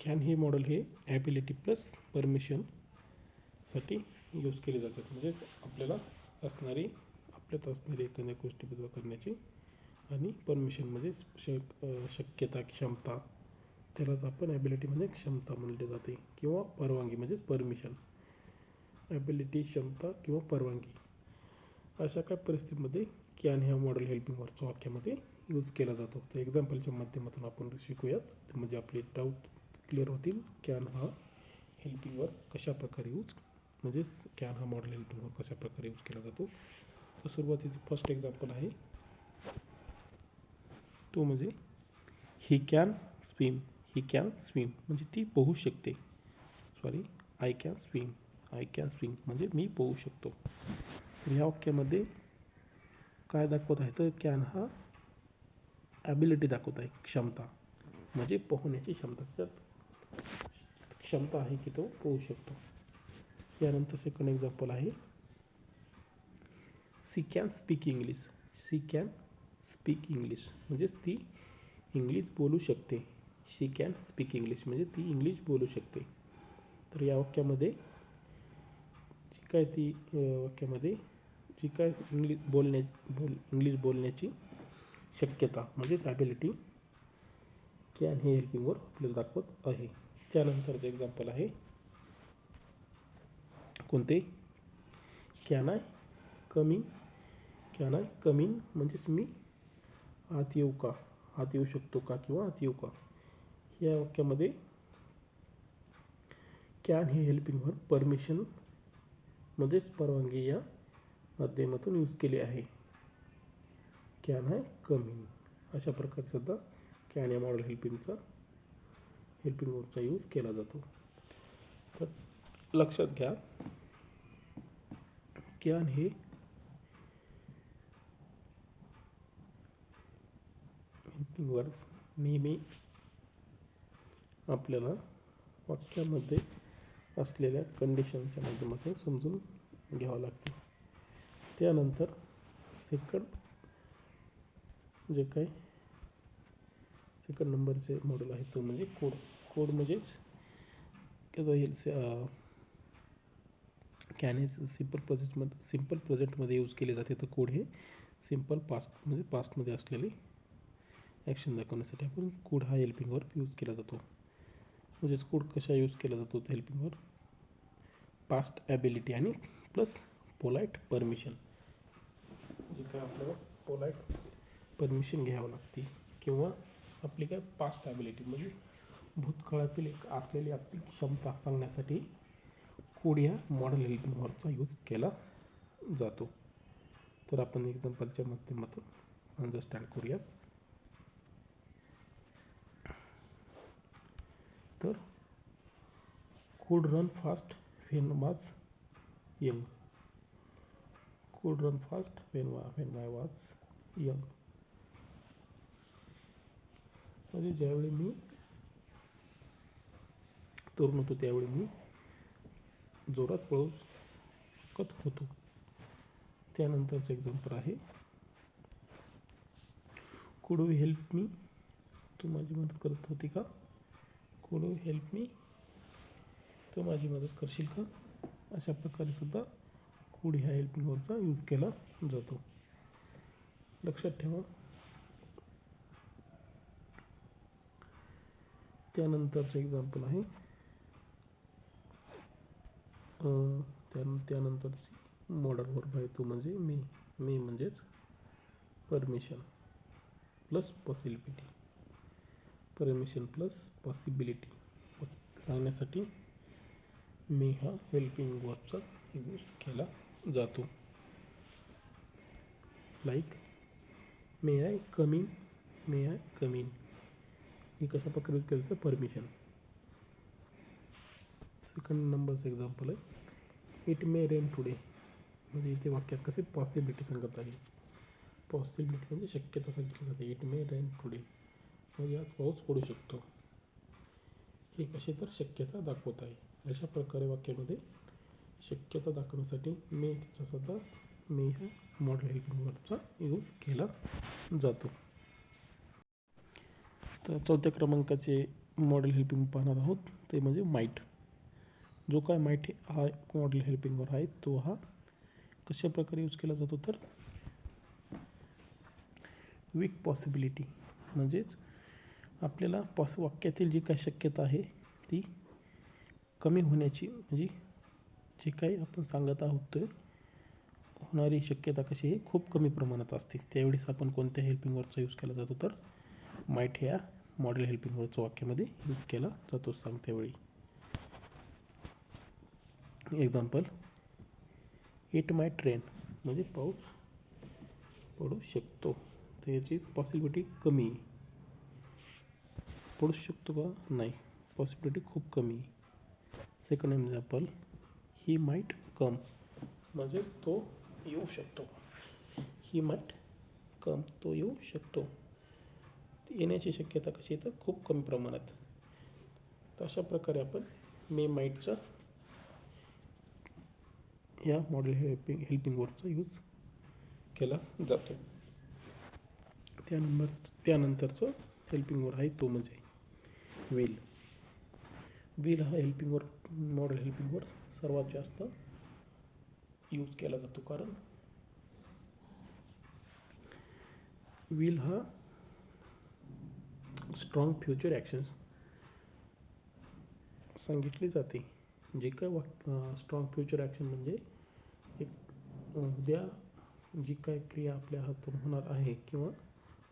Speaker 1: कॅन हे मॉडल हे ॲबिलिटी प्लस परमिशनसाठी यूज केले जातात. म्हणजे आपल्यात असणारी एखाद्या गोष्टीबद्दल करण्याची आणि परमिशन म्हणजे शक्यता, क्षमता त्यालाच आपण ॲबिलिटी म्हणजे क्षमता म्हणले जाते किंवा परवानगी म्हणजे परमिशन. ॲबिलिटी, क्षमता किंवा परवानगी अशा काही परिस्थितीमध्ये कॅन ह्या मॉडल हेल्पिंग वर्बचा वाक्यामध्ये यूज केला जातो. तर एक्झाम्पलच्या माध्यमातून आपण शिकूयात म्हणजे आपले डाऊट क्लिअर होतील. कॅन हा हेल्पिंग वर्ब कशा प्रकारे म्हणजे कॅन हा मॉडल हेल्पिंग वर्ब कशा प्रकारे यूज केला जातो. तर सुरुवातीचं फर्स्ट एक्झाम्पल आहे तो म्हणजे ही कॅन स्विम म्हणजे ती पोहू शकते. आय कॅन स्विम म्हणजे मी पोहू शकतो. तर ह्या वाक्यामध्ये काय दाखवत आहे तर कॅन हा ॲबिलिटी दाखवत आहे, क्षमता म्हणजे पोहण्याची क्षमता आहे की तो पोहू शकतो. यानंतर सेकंड एक्झाम्पल आहे सी कॅन स्पीक इंग्लिश म्हणजे ती इंग्लिश बोलू शकते. शी कॅन स्पीक इंग्लिश म्हणजे ती इंग्लिश बोलू शकते. तर या वाक्यामध्ये जी काय इंग्लिश बोलण्याची शक्यता म्हणजे ॲबिलिटी कॅन हे हेल्पिंग वर्ब आपल्याला दाखवत आहे. त्यानंतरचं एक्झाम्पल आहे कोणते? कॅन आय कम इन म्हणजेच मी आत येऊ शकतो का किंवा आत येऊ का. या वाक्यामध्ये कॅन हे हेल्पिंग वर्ब परमिशन म्हणजेच परवानगी या माध्यमातून यूज केले आहे. कॅन आय कम इन अशा प्रकारे सुद्धा कॅन या मॉडल हेल्पिंग वर्बचा यूज केला जातो. तर लक्षात घ्या कॅन हे हेल्पिंग वर्ब नेहमी आपल्याला वाक्यामध्ये असलेल्या कंडिशनच्या माध्यमातून समजून घ्यावं लागते. त्यानंतर सेकंड नंबरचे मॉडेल आहे तो म्हणजे कोड म्हणजेच त्याचा कॅन हे सिम्पल प्रेझेंटमध्ये यूज केले जाते, तर कुड हे सिम्पल पास्टमध्ये असलेले ॲक्शन दाखवण्यासाठी आपण कुड हा हेल्पिंग वर्ब यूज केला जातो. म्हणजेच कुड कशा यूज केला जातो हेल्पिंग वर्ब, पास्ट ॲबिलिटी आणि प्लस पोलाइट परमिशन. जे काय आपल्याला पोलाइट परमिशन घ्यावं लागते किंवा आपली काय पास्ट ॲबिलिटी म्हणजे भूतकाळातील असलेली आपली क्षमता सांगण्यासाठी कुड या मॉडल हेल्पिंग वर्बचा यूज केला जातो. तर आपण एक्झाम्पलच्या माध्यमातून अंडरस्टँड करूया. तर could run fast when was young. Could run fast when I was young. म्हणजे ज्यावेळी मी तरुण होतो त्यावेळी मी जोरात पळू शकत होतो. त्यानंतरचं एक्झाम्पल आहे कुड यू हेल्प मी. तू माझी मदत करत होती का. कुड यू हेल्प मी. तू माझी मदत करशील का. अशा प्रकारे सुद्धा कुड ह्या हेल्पिंग वर्बचा यूज केला जातो. लक्षात ठेवा. त्यानंतरचं एक्झाम्पल आहे त्यानंतरची मॉडल वर्ब आहे तो म्हणजे मी म्हणजेच permission plus possibility. Permission plus possibility सांगण्यासाठी मी हा हेल्पिंग वर्बचा यूज केला जातो. Like may I come in. May I come in हे कशा प्रकारे यूज केलं तर परमिशन. सेकंड नंबरचं एक्झाम्पल आहे इट मे रेन टुडे. म्हणजे इथे वाक्यात कसे पॉसिबिलिटी सांगत आहे. पॉसिबिलिटी म्हणजे शक्यता सांगितली जाते. इट मे रेन टुडे म्हणजे आज पाऊस पडू शकतो. हे कसे तर शक्यता दाखवत आहे. अशा प्रकारे वाक्यामध्ये शक्यता दाखवण्यासाठी मेचा सुद्धा मे ह्या मॉडल हेल्पिंग वर्बचा यूज केला जातो. तर चौथ्या क्रमांकाचे मॉडेल हेल्पिंग पाहणार आहोत ते म्हणजे माईट. जो काय माईट हा मॉडेल हेल्पिंग वर्ब आहे तो हा कशा प्रकारे यूज केला जातो तर वीक पॉसिबिलिटी म्हणजेच आपल्याला वाक्यातील जी काही शक्यता आहे ती कमी होण्याची म्हणजे जे काही आपण सांगत आहोत ते होणारी शक्यता कशी आहे खूप कमी प्रमाणात असते. त्यावेळेस आपण कोणत्या हेल्पिंग वर्बचा यूज केला जातो तर माईट ह्या मॉडेल हेल्पिंग वर्बचा वाक्यामध्ये यूज केला जातो सांगतेवेळी. एक्झाम्पल इट माईट रेन म्हणजे पाऊस पडू शकतो. तर याची पॉसिबिलिटी कमी. पडू शकतो का नाही, पॉसिबिलिटी खूप कमी. सेकंड एक्झाम्पल ही माईट कम म्हणजे तो येऊ शकतो. ही माईट कम तो येऊ शकतो. येण्याची शक्यता कशी आहे तर खूप कमी प्रमाणात. तर अशा प्रकारे आपण मे माईटचा या मॉडेल हेल्पिंग वर्बचा यूज केला जातो. त्यानंतरचं हेल्पिंग वर्ब आहे तो म्हणजे विल. विल हा helping verb model helping verb सर्वात जास्त यूज केला जातो कारण विल हा स्ट्रॉंग फ्युचर ॲक्शन्स सांगितले जाते. जे काय स्ट्रॉंग फ्युचर ॲक्शन म्हणजे एक उद्या जी काय क्रिया आपल्या हातून होणार आहे किंवा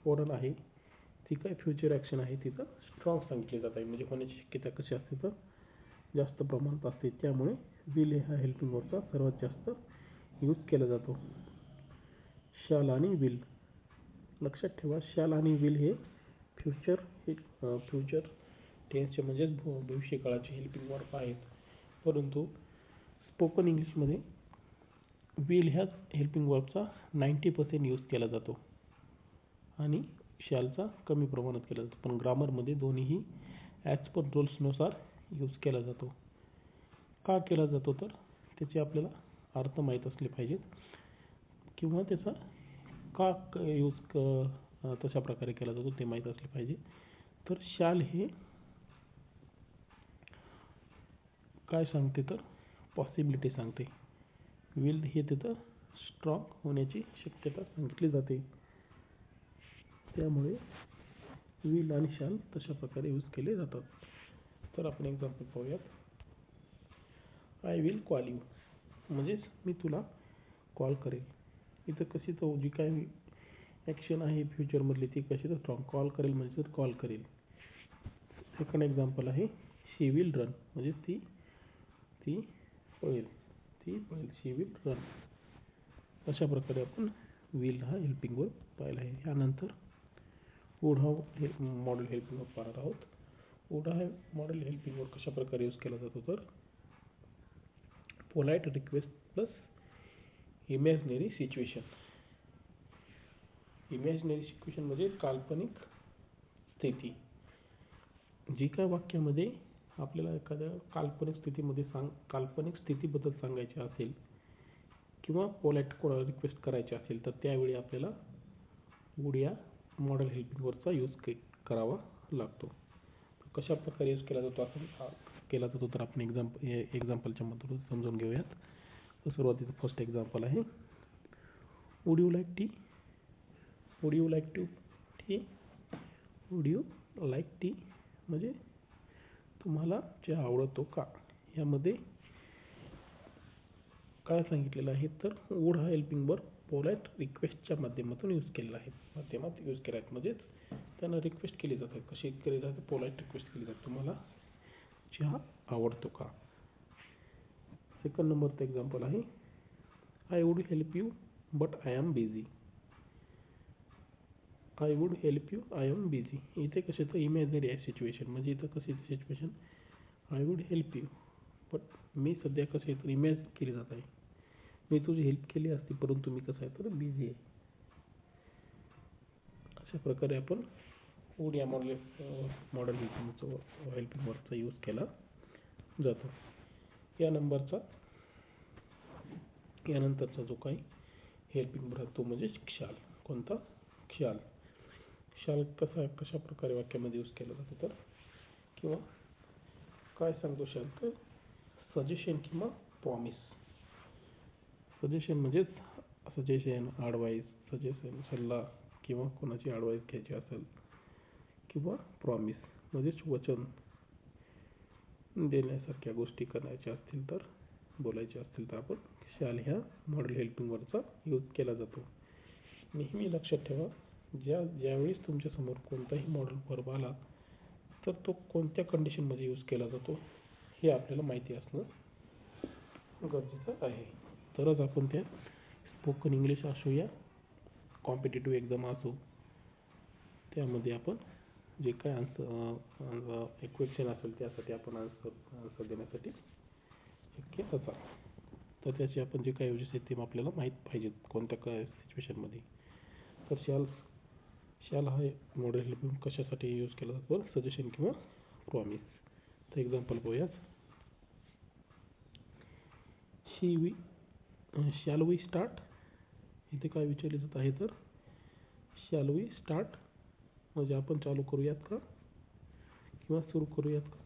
Speaker 1: होणार आहे ती काय फ्युचर ॲक्शन आहे तिथं स्ट्रॉंग सांगितले जात आहे. म्हणजे होण्याची शक्यता कशी असते तर जास्त प्रमाणात असते. त्यामुळे विल हा हेल्पिंग वर्बचा सर्वात जास्त यूज केला जातो. शॅल आणि विल. लक्षात ठेवा शॅल आणि विल हे फ्युचर टेन्सचे म्हणजेच भविष्यकाळाचे हेल्पिंग वर्ब आहेत. परंतु स्पोकन इंग्लिशमध्ये विल ह्या हेल्पिंग वर्बचा 90% यूज केला जातो आणि शॅलचा कमी प्रमाणात केला जातो. पण ग्रामरमध्ये दोन्हीही ॲज पर रूल्सनुसार यूज केला जातो. का केला जातो तर त्याचे आपल्याला अर्थ माहीत असले पाहिजेत किंवा त्याचा का यूज तशा प्रकारे केला जातो ते माहीत असले पाहिजे. तर शॅल हे काय सांगते तर पॉसिबिलिटी सांगते. विल हे तिथं स्ट्रॉंग होण्याची शक्यता सांगितली जाते. त्यामुळे विल आणि शॅल तशा प्रकारे यूज केले जातात. तर आपण एक्झाम्पल पाहूयात. आय विल कॉल यू म्हणजेच मी तुला कॉल करेल. इथं कशी तो जी काय ॲक्शन आहे फ्युचरमधली ती कशी तर स्ट्रॉंग. कॉल करेल म्हणजे तर कॉल करेल. सेकंड एक्झाम्पल आहे शी विल रन म्हणजे ती पळेल. शी विल रन. अशा प्रकारे आपण विल हा हेल्पिंग वर्ब पाहिला आहे. यानंतर वुड हा मॉडेल हेल्पिंग वर्ब पाहणार आहोत. वुड हा मॉडेल हेल्पिंग वर्ब कशा प्रकारे यूज केला जातो तर polite request plus imaginary situation. Imaginary situation म्हणजे काल्पनिक स्थिती. जी काय वाक्यामध्ये आपल्याला एखाद्या काल्पनिक स्थितीबद्दल सांगायचे असेल किंवा पोलाइट रिक्वेस्ट करायची असेल तर त्यावेळी आपल्याला वुड या मॉडेल हेल्पिंग वर्बचा यूज करावा लागतो. कशा प्रकारे यूज केला जातो तर आपण एक्झाम्पलच्या मधून समजून घेऊयात. तर सुरुवातीचं फर्स्ट एक्झाम्पल आहे would you like tea. Would you like to tea. Would you like tea म्हणजे तुम्हाला चहा आवडतो का. यामध्ये काय सांगितलेलं आहे तर वुड हा हेल्पिंग वर्ब पोलाइट रिक्वेस्टच्या माध्यमातून यूज केलेला आहे. म्हणजेच त्यांना रिक्वेस्ट केली जाते. कशी केली जाते. पोलाइट रिक्वेस्ट केली जाते. तुम्हाला चहा आवडतो का. सेकंड नंबरचं एक्झाम्पल आहे I would help you but I am busy. I would help you I am busy. इथे कसे तर इमॅजिनरी आहे सिच्युएशन. म्हणजे इथं कशी situation I would help you but मी सध्या कसे तर इमॅजिन केली जात आहे. मी तुझी हेल्प केली असती परंतु मी कसं आहे तर बिझी आहे. अशा प्रकारे आपण वुड या मॉडेल हेल्पिंग वर्बचा यूज केला जातो. यानंतरचा जो काही हेल्पिंग वर्ब तो म्हणजे क्षाल. कोणता क्षाल. क्षाल कशा प्रकारे वाक्यामध्ये यूज केला जातो तर किंवा काय सांगतो क्षाल तर सजेशन किंवा प्रॉमिस. सजेशन म्हणजेच ॲडवाईस सल्ला किंवा कोणाची ॲडवाईस घ्यायची असेल किंवा प्रॉमिस म्हणजेच वचन देण्यासारख्या गोष्टी करायच्या असतील तर बोलायच्या असतील तर आपण शॅल ह्या मॉडेल हेल्पिंग वर्बचा यूज केला जातो. नेहमी लक्षात ठेवा ज्यावेळेस तुमच्यासमोर कोणताही मॉडेल वर्ब आला तर तो कोणत्या कंडिशनमध्ये यूज केला जातो हे आपल्याला माहिती असणं गरजेचं आहे. तरच आपण त्या स्पोकन इंग्लिश असो या कॉम्पिटेटिव्ह एक्झाम असो त्यामध्ये आपण जे काय आन्सर क्वेश्चन असेल त्यासाठी आपण आन्सर देण्यासाठी शक्य असाल तर त्याचे आपण जे काय यूजेस आहेत ते आपल्याला माहीत पाहिजेत कोणत्या काय सिच्युएशनमध्ये. तर शॅल हा मॉडेल हेल्पिंग कशासाठी यूज केला जातो सजेशन किंवा प्रॉमिस. तर एक्झाम्पल पाहूयात. Shall we start. इथे काय विचारले जात आहे तर शॅल वी स्टार्ट म्हणजे आपण चालू करूयात का किंवा सुरू करूयात का.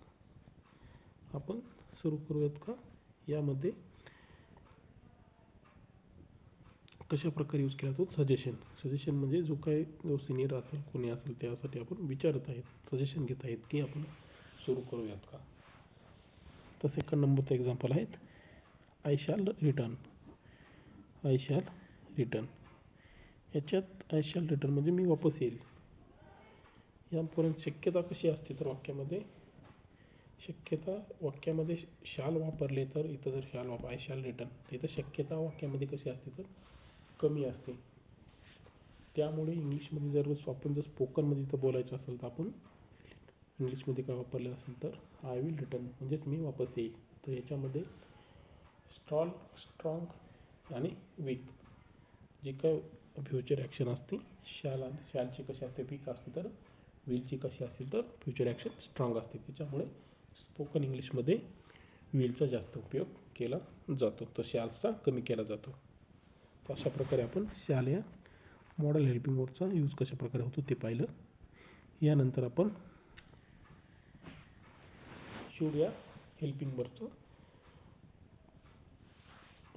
Speaker 1: आपण सुरू करूयात का. यामध्ये कशा प्रकारे यूज केला जातो सजेशन म्हणजे जो सिनियर असेल कोणी असेल त्यासाठी आपण विचारत आहेत सजेशन घेत आहेत की आपण सुरू करूयात का. तर सेकंड नंबरचं एक्झाम्पल आहेत I shall return. I shall return याच्यात आय शॅल रिटर्न म्हणजे मी वापस येईल. यापर्यंत शक्यता कशी असते तर वाक्यामध्ये शॅल वापरले तर इथं जर आय शॅल रिटर्न इथं शक्यता वाक्यामध्ये कशी असते तर कमी असते. त्यामुळे इंग्लिशमध्ये जर स्पोकनमध्ये इथं बोलायचं असेल तर आपण इंग्लिशमध्ये काय वापरलं असेल तर आय विल रिटर्न म्हणजेच मी वापस येईल. तर याच्यामध्ये स्ट्रॉंग आणि वीक जी काय फ्युचर ॲक्शन असते शॅलची कशी असते वीक असते तर विलची कशी असते तर फ्युचर ॲक्शन स्ट्रॉंग असते. त्याच्यामुळे स्पोकन इंग्लिशमध्ये विलचा जास्त उपयोग केला जातो तर शॅलचा कमी केला जातो. तर अशा प्रकारे आपण शॅल या मॉडेल हेल्पिंग वर्बचा यूज कशा प्रकारे होतो ते पाहिलं. यानंतर आपण शुड या हेल्पिंग वर्बचा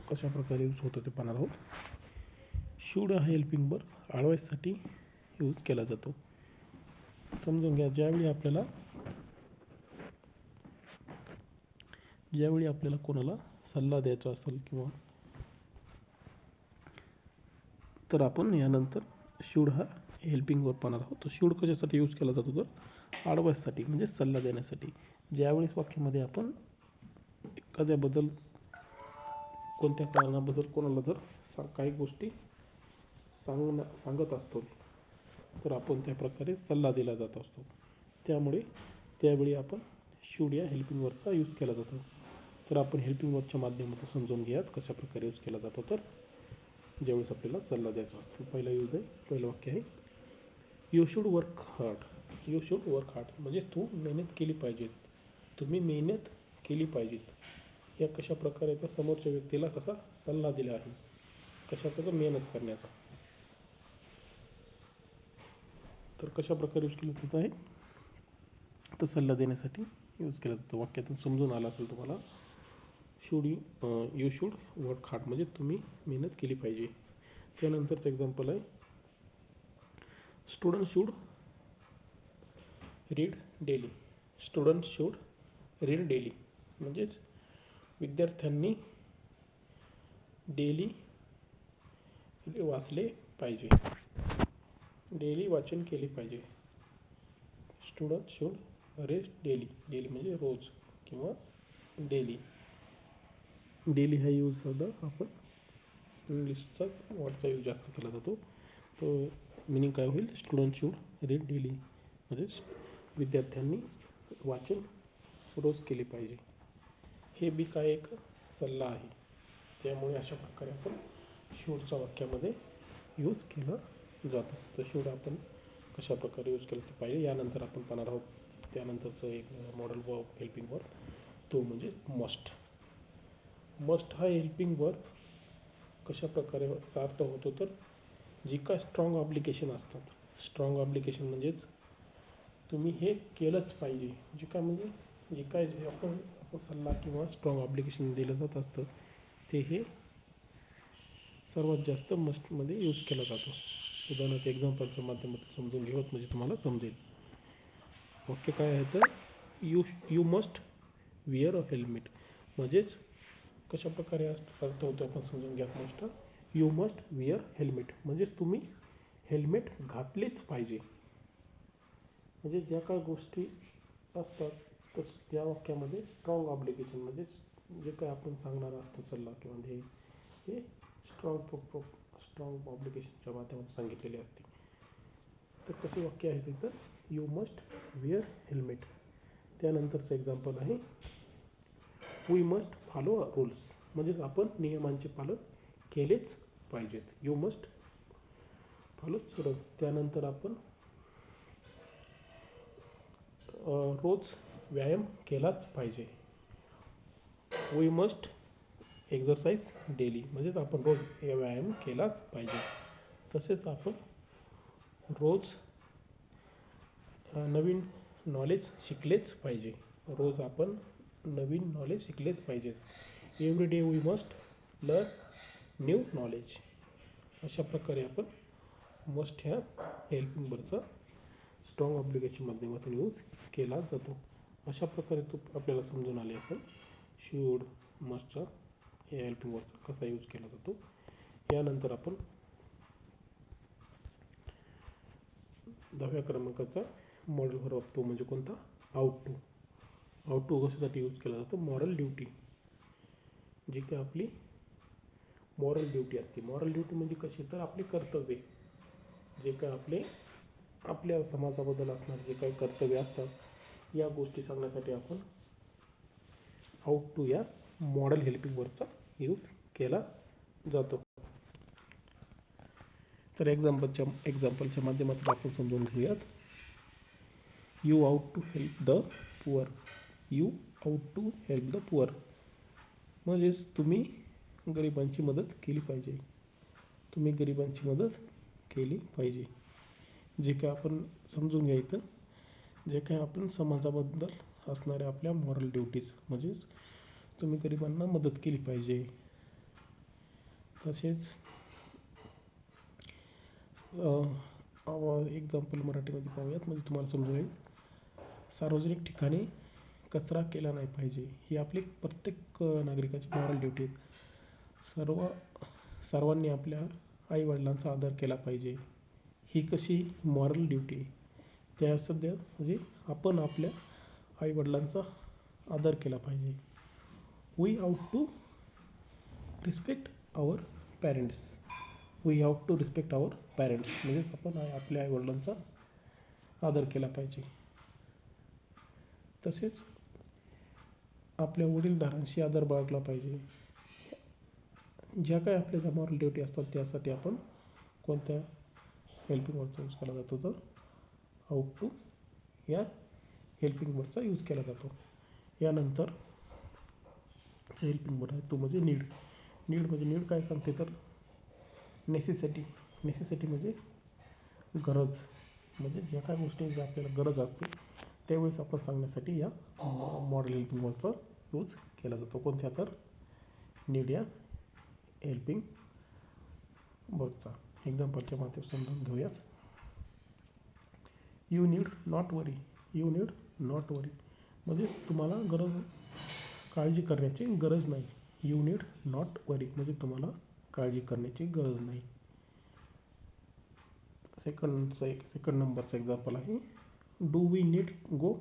Speaker 1: कशा प्रकारे यूज होतो ते पाहणार आहोत. शूड हा हेल्पिंग वर्ब ॲडवाइससाठी यूज केला जातो. समजून घ्या, ज्यावेळी आपल्याला कोणाला सल्ला द्यायचा असेल किंवा तर आपण यानंतर शूड हा हेल्पिंग वर्ब पाहणार आहोत. तर शूड कशासाठी यूज केला जातो तर ॲडवाइससाठी म्हणजे सल्ला देण्यासाठी. ज्यावेळेस वाक्यामध्ये आपण एखाद्याबद्दल कोणत्या कारणाबद्दल कोणाला जर काही गोष्टी सांगत असतो तर आपण त्या प्रकारे सल्ला दिला जात असतो. त्यामुळे त्यावेळी आपण शूड या हेल्पिंग वर्बचा यूज केला जातो. तर आपण हेल्पिंग वर्बच्या माध्यमातून समजून घ्यात कशा प्रकारे यूज केला जातो. तर ज्यावेळेस आपल्याला सल्ला द्यायचा असतो, पहिला यूज आहे, पहिलं वाक्य आहे you should work hard. You should work hard म्हणजे तू मेहनत केली पाहिजे, तुम्ही मेहनत केली पाहिजे. या कशा प्रकारे त्या समोरच्या व्यक्तीला कसा सल्ला दिला आहे, कशा प्रकारे मेहनत करण्याचा. तर कशा प्रकारे यूज केला जात आहे तर सल्ला देण्यासाठी यूज केला जातो. वाक्यातून समजून आला असेल तुम्हाला. यू शूड वर्क हार्ड म्हणजे तुम्ही मेहनत केली पाहिजे. त्यानंतरचं एक्झाम्पल आहे student should read daily. Student should read daily म्हणजेच विद्यार्थ्यांनी डेली वाचले पाहिजे, डेली वाचन केले पाहिजे. Student should read daily. Daily म्हणजे रोज किंवा डेली. डेली हा यूज सुद्धा आपण इंग्लिशचा वर्डचा यूज जास्त केला जातो. तो मिनिंग काय होईल, स्टुडंट शूड रीड डेली म्हणजेच विद्यार्थ्यांनी वाचन रोज केले पाहिजे. हे बी काय एक सल्ला आहे. त्यामुळे अशा प्रकारे आपण शूडचा वाक्यामध्ये यूज केला जातो. तर शूड आपण कशा प्रकारे यूज केलं ते पाहिजे. यानंतर आपण पाहणार आहोत त्यानंतरचं एक मॉडेल वर्ब हेल्पिंग वर्ब, तो म्हणजे मस्ट. मस्ट हा हेल्पिंग वर्ब कशा प्रकारे अर्थ होतो तर जी काय स्ट्रॉंग ऑब्लिगेशन असतात. स्ट्रॉंग ऑब्लिगेशन म्हणजेच तुम्ही हे केलंच पाहिजे. जे काय म्हणजे जे काय आपण सल्ला किंवा स्ट्रॉंग ऑब्लिगेशन दिलं जात असतं ते हे सर्वात जास्त मस्टमध्ये यूज केला जातो. उदाहरणार्थ एक्झाम्पलच्या माध्यमातून समजून घेऊयात म्हणजे तुम्हाला समजेल. वाक्य काय आहे तर you must where a helmet म्हणजेच कशा प्रकारे अर्थ होतो आपण समजून घ्या. Must you must where helmet म्हणजेच तुम्ही हेल्मेट घातलेच पाहिजे. म्हणजे ज्या काही गोष्टी असतात तर त्या वाक्यामध्ये स्ट्रॉंग ऑब्लिगेशन म्हणजेच जे काय आपण सांगणार असतो सल्ला किंवा ध्येय हे स्ट्रॉंग ऑब्लिगेशनच्या माध्यमातून सांगितलेले असते. तर कसे वाक्य आहे तर यू मस्ट विअर हेल्मेट. त्यानंतरचं एक्झाम्पल आहे वी मस्ट फॉलो रूल्स म्हणजेच आपण नियमांचे पालन केलेच पाहिजेत. You must follow rules. त्यानंतर आपण रोज व्यायाम केलाच पाहिजे. वी मस्ट एक्झरसाइज डेली म्हणजेच आपण रोज व्यायाम केलाच पाहिजे. तसेच आपण रोज नवीन नॉलेज शिकलेच पाहिजे. रोज आपण नवीन नॉलेज शिकलेच पाहिजे. Every day we must learn new knowledge. अशा प्रकारे आपण मस्ट ह्या हेल्पिंग वर्बचा स्ट्रॉंग ऑब्लिगेशन माध्यमातून यूज केला जातो. अशा प्रकारे तो आपल्याला समजून आले असेल शूड मस्टचा हे हेल्पिंग वर्बचा कसा यूज केला जातो. यानंतर आपण 10व्या क्रमांकाचा मॉडेल वर्ब तो म्हणजे कोणता, आउट टू. आउट टू कशासाठी यूज केला जातो, मॉरल ड्युटी. जी काय आपली मॉरल ड्युटी असते. मॉरल ड्युटी म्हणजे कशी तर आपली कर्तव्ये, जे काय आपल्या समाजाबद्दल असणारे जे काही कर्तव्य असतात या गोष्टी सांगण्यासाठी आपण आउट टू या मॉडेल हेल्पिंग वर्बचा यूज केला जातो. तर एक्झाम्पलच्या माध्यमातून आपण समजून घेऊयात. You ought to help the poor. You ought to help the poor म्हणजेच तुम्ही गरिबांची मदत केली पाहिजे. तुम्ही गरिबांची मदत केली पाहिजे. जे काय आपण समजून घ्यायचं, जे काय आपण समाजाबद्दल असणाऱ्या आपल्या मॉरल ड्युटीज म्हणजेच तुम्ही गरिबांना मदत केली पाहिजे. तसेच एक्झाम्पल मराठीमध्ये पाहूयात, म्हणजे तुम्हाला समजून येईल. सार्वजनिक ठिकाणी कचरा केला नाही पाहिजे, ही आपली प्रत्येक नागरिकाची मॉरल ड्युटी आहे. सर्वांनी आपल्या आईवडिलांचा आदर केला पाहिजे, ही कशी मॉरल ड्युटी आहे. त्या सध्या म्हणजे आपण आपल्या आईवडिलांचा आदर केला पाहिजे. We have to respect our parents. We have to respect our parents म्हणजे आपण आपल्या आईवडिलांचा आदर केला पाहिजे. तसेच आपल्या वडीलधाऱ्यांशी आदर बाळगला पाहिजे. ज्या काही आपल्या ज्या मॉरल ड्युटी असतात त्यासाठी आपण कोणत्या हेल्पिंग वर्डचा यूज केला जातो, तर हाऊ टू या हेल्पिंग वर्डचा यूज केला जातो. यानंतर हेल्पिंग वर्ड आहे तो म्हणजे नीड. नीड काय सांगते, तर नेसेसिटी. नेसेसिटी म्हणजे गरज, म्हणजे ज्या काही गोष्टींची आपल्याला गरज असते त्यावेळेस आपण सांगण्यासाठी या मॉडल हेल्पिंग वर्डचा यूज केला जातो. कोणत्या, तर नीड या हेल्पिंग वर्डचा. एक्झाम्पलच्या माध्यमातून समजून घेऊया. You need not worry. You need not worry म्हणजे तुम्हाला काळजी करण्याची गरज नाही. यू नीड नॉट वरी म्हणजे तुम्हाला काळजी करण्याची गरज नाही. सेकंड नंबरचं एक्झाम्पल आहे, do we need go.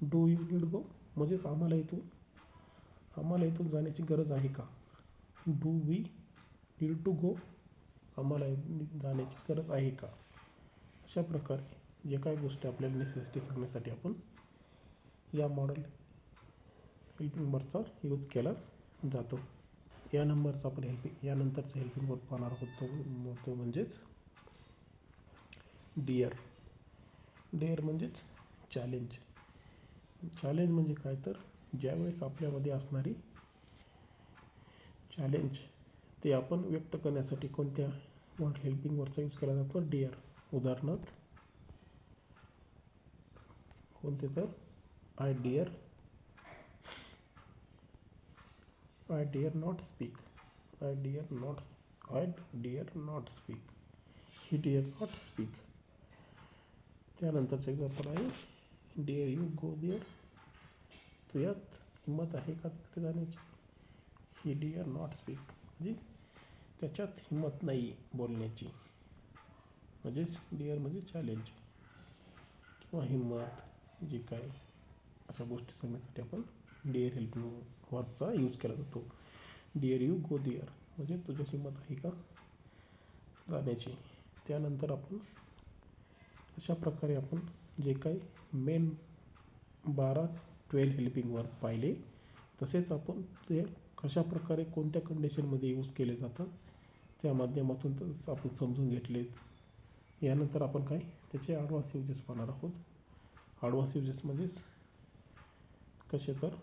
Speaker 1: Do you need go म्हणजेच आम्हाला इथून जाण्याची गरज आहे का. Do we need to go, आम्हाला जाण्याची गरज आहे का. अशा प्रकारे जे काही गोष्टी आपल्याला नेसेसिटी सांगण्यासाठी आपण या मॉडल हेल्पिंग वर्डचा यूज केला जातो. यानंतरचं हेल्पिंग वर्ड पाहणार आहोत तो म्हणजेच डिअर. डिअर म्हणजेच चॅलेंज. चॅलेंज म्हणजे काय, तर ज्यावेळेस आपल्यामध्ये असणारी चॅलेंज ते आपण व्यक्त करण्यासाठी कोणत्या हेल्पिंग वर्डचा यूज केला जातो, डिअर. उदाहरणार्थ कोणते, तर I dare not speak. I dare not speak. He dare not speak. त्यानंतरचं एक्झाम्पल आहे, डिअर यू गो देअर. तुझ्यात हिंमत आहे का तिथे जाण्याची. ही डिअर नॉट स्पीक म्हणजे त्याच्यात हिंमत नाही बोलण्याची. म्हणजेच डिअर म्हणजे चॅलेंज किंवा हिंमत, जी काय अशा गोष्टी सांगण्यासाठी आपण डिअर हेल्पिंग वर्डचा यूज केला जातो. डिअर यू गो देअर म्हणजे तुझ्यात हिंमत आहे का जाण्याची. त्यानंतर आपण अशा प्रकारे आपण जे काही मेन 12 हेल्पिंग वर्ड पाहिले, तसेच आपण ते कशा प्रकारे कोणत्या कंडिशनमध्ये यूज केले जातात त्या माध्यमातून आपण समजून घेतले. यानंतर आपण त्याचे ॲडव्हान्स युजेस पाहणार आहोत. ॲडव्हान्स युजेस म्हणजेच कसे, तर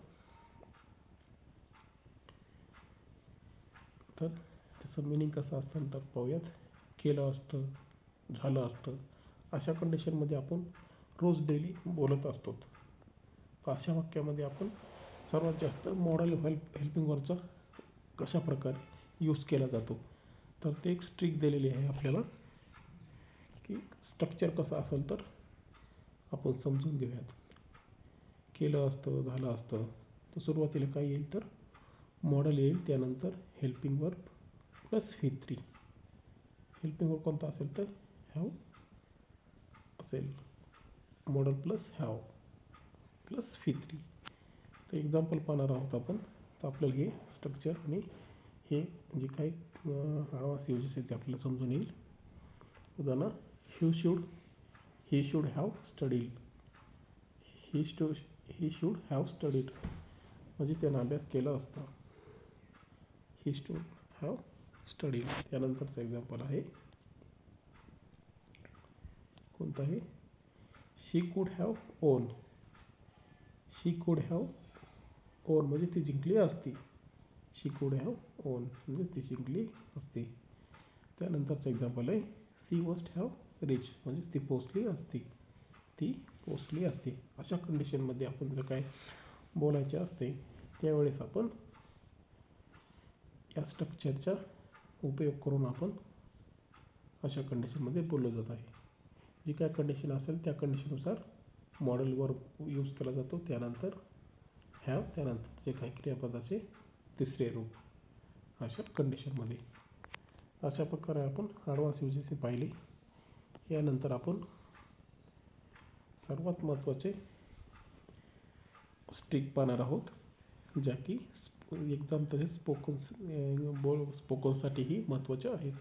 Speaker 1: त्याचं मिनिंग कसं असतं तर पाहूयात. केलं असतं, झालं असतं, अशा कंडिशनमध्ये आपण रोज डेली बोलत असतो. तर अशा वाक्यामध्ये आपण सर्वात जास्त मॉडल हेल्पिंग वर्डचा कशा प्रकारे यूज केला जातो, तर ते एक ट्रिक दिलेली आहे आपल्याला, की स्ट्रक्चर कसं असेल तर आपण समजून घेऊयात. केलं असतं, झालं असतं, तर सुरुवातीला काय येईल, तर मॉडल येईल. त्यानंतर helping verb plus V3. Helping verb कोणता असेल, तर हॅव असेल. Model plus have plus V3. तर एक्झाम्पल पाहणार आहोत आपण. तर आपल्याला हे स्ट्रक्चर आणि हे जे काही ॲडव्हान्स युजेस आहेत ते आपल्याला समजून येईल. उदाहरण, he should have studied. He should have studied म्हणजे त्यानं अभ्यास केला असता. He should have studied. त्यानंतरचं एक्झाम्पल आहे, कोणतं आहे, शी कुड हॅव ओन. शी कुड हॅव ओन म्हणजे ती जिंकली असती. शी कुड हॅव ओन म्हणजे ती जिंकली असती. त्यानंतरचं एक्झाम्पल आहे, सी मस्ट हॅव रीच म्हणजे ती पोचली असती. अशा कंडिशनमध्ये आपण जर काय बोलायचे असते त्यावेळेस आपण या स्ट्रक्चरच्या उपयोग करून आपण अशा कंडिशनमध्ये बोललं जात आहे. जी काय कंडिशन असेल त्या कंडिशननुसार मॉडेल वर्ब यूज केला जातो. त्यानंतर हॅव, त्यानंतर जे काही क्रियापदाचे तिसरे रूप अशा कंडिशनमध्ये. अशा प्रकारे आपण ॲडव्हान्स युजेस पाहिले. यानंतर आपण सर्वात महत्त्वाचे स्ट्रिक पाहणार आहोत, ज्या की एक्झाम तसेच स्पोकनसाठीही महत्त्वाचे आहेत.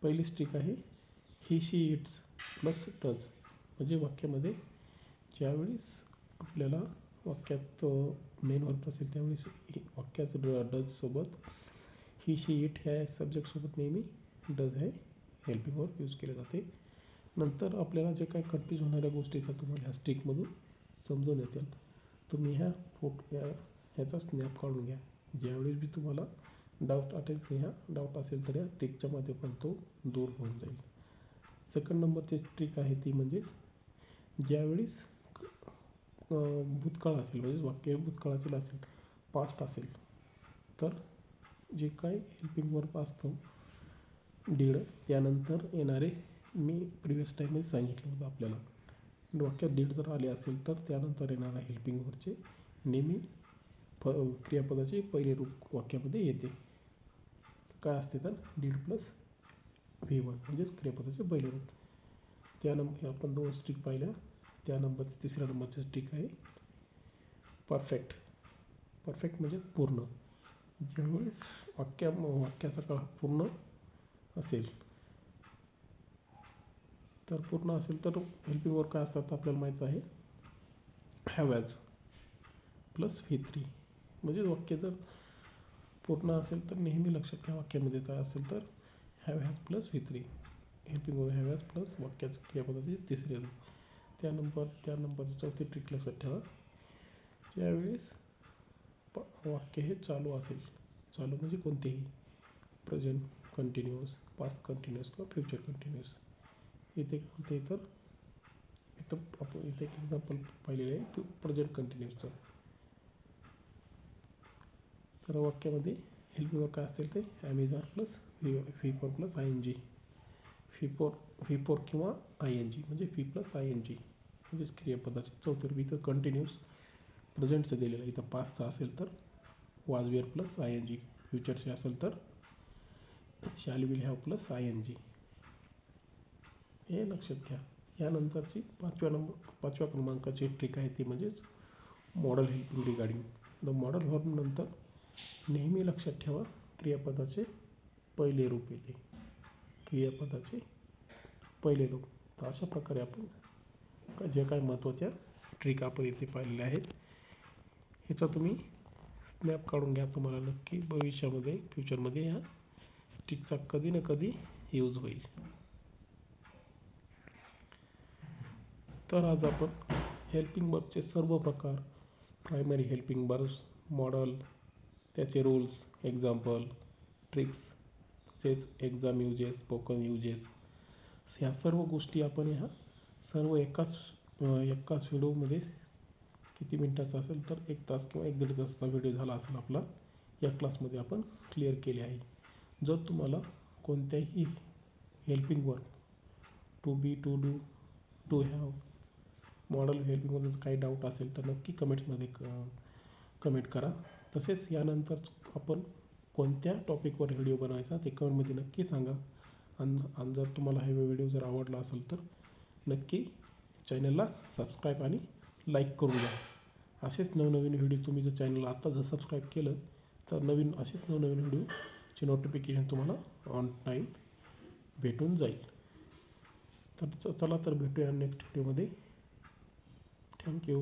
Speaker 1: पहिली स्ट्रिक आहे ही शी इट्स प्लस डज. म्हणजे वाक्यामध्ये ज्यावेळेस आपल्याला वाक्यात मेन वर्ब असेल त्यावेळेस वाक्यात डज सोबत ही शी इट ह्या सब्जेक्ट सोबत नेहमी डज हे हेल्पिंग वर्ब यूज केले जाते. नंतर आपल्याला जे काही कन्फ्यूज होणाऱ्या गोष्टी आहेत तुम्हाला ह्या स्ट्रिकमधून समजून येतील. तुम्ही ह्याचा स्नॅप काढून घ्या. ज्यावेळेस बी तुम्हाला डाऊट असेल तर या ट्रिकच्या माध्यमातून तो दूर होऊन जाईल. सेकंड नंबरची ट्रिक आहे ती म्हणजे ज्यावेळेस भूतकाळ असेल, म्हणजे वाक्य भूतकाळातील असेल, पास्ट असेल, तर जे काय हेल्पिंग वर्ब असतो डीड, त्यानंतर येणारे मी प्रिव्हियस टाईममध्ये सांगितलं होतं आपल्याला, वाक्यात डीड जर आले असेल तर त्यानंतर येणारा हेल्पिंग वर्बचे नेहमी क्रियापदाचे पहिले रूप वाक्यामध्ये येते. काय असते तर डीड प्लस V1 म्हणजेच क्रियापदाचे पहिले रूप. त्यानंतर आपण 2 स्ट्रिक पाहिल्या. त्यानंतर तिसऱ्या नंबरची स्ट्रिक आहे परफेक्ट. परफेक्ट म्हणजे पूर्ण. ज्यावेळेस वाक्याचा काळ पूर्ण असेल तर हेल्पिंग वर्ब काय असतात आपल्याला माहीत आहे, हॅव ॲज प्लस V3. म्हणजे वाक्य जर पूर्ण असेल तर नेहमी लक्षात घ्या वाक्यामध्ये काय असेल तर have has plus V3. Helping verb have has plus वाक्याचे क्रियापदाचे तिसरे रूप. त्यानंतर चौथी ट्रिक लक्षात ठेवा, ज्यावेळेस वाक्य हे चालू असेल, चालू म्हणजे कोणतेही, प्रेझेंट कंटिन्युअस, पास्ट कंटिन्युअस किंवा फ्युचर कंटिन्युअस. इथे कोणते तर आपण इथे एक एक्झाम्पल पाहिलेलं आहे प्रेझेंट कंटिन्युअसचं. तर वाक्यामध्ये हेल्पिंग वर्ब काय असेल ते Amazon plus V4 plus ING. V4 किंवा ING म्हणजे V प्लस ING म्हणजेच क्रियापदाचे चौथे रूप. इथं कंटिन्युअस प्रेझेंटचं दिलेलं आहे. इथं पास्टचं असेल तर वॉज वेअर प्लस ING. फ्युचरचे असेल तर shall will have plus ING. हे लक्षात घ्या. यानंतरची पाचव्या क्रमांकाची ट्रिक आहे ती म्हणजेच model helping regarding. The modal verb नंतर नेहमी लक्षात ठेवा क्रियापदाचे पहिले रूप येते. क्रियापदाचे पहिले रूप. तर अशा प्रकारे आपण जे काही महत्त्वाच्या ट्रिक आपण इथे पाहिलेल्या आहेत, ह्याचा तुम्ही स्नॅप काढून घ्या. तुम्हाला नक्की भविष्यामध्ये फ्युचरमध्ये ह्या ट्रिकचा कधी ना कधी यूज होईल. तर आज आपण हेल्पिंग वर्बचे सर्व प्रकार, प्रायमरी हेल्पिंग वर्ब्स, मॉडल, त्याचे रूल्स, एक्झाम्पल, ट्रिक्स, तसेच एक्झाम युजेस, स्पोकन युजेस, ह्या सर्व गोष्टी आपण ह्या सर्व एकाच व्हिडिओमध्ये, किती मिनिटाचा असेल तर 1 तास किंवा 1-1.5 तासाचा व्हिडिओ झाला असेल आपला, या क्लासमध्ये आपण क्लिअर केले आहे. जर तुम्हाला कोणत्याही helping verb, to be, to do, to have, model हेल्पिंगमध्ये काही डाऊट असेल तर नक्की कमेंट्समध्ये कमेंट करा. तसेच यानंतर आपण कोणत्या टॉपिकवर व्हिडिओ बनवायचा ते कमेंटमध्ये नक्की सांगा. आणि जर तुम्हाला हा व्हिडिओ जर आवडला असेल तर नक्की चॅनलला सबस्क्राईब आणि लाईक करून द्या. असेच नवनवीन व्हिडिओ तुम्ही जर चॅनलला आत्ता जर सबस्क्राईब केलं तर असेच नवनवीन व्हिडिओची नोटिफिकेशन तुम्हाला ऑन टाईम भेटून जाईल. तर चला तर भेटूया नेक्स्ट व्हिडिओमध्ये. थँक्यू.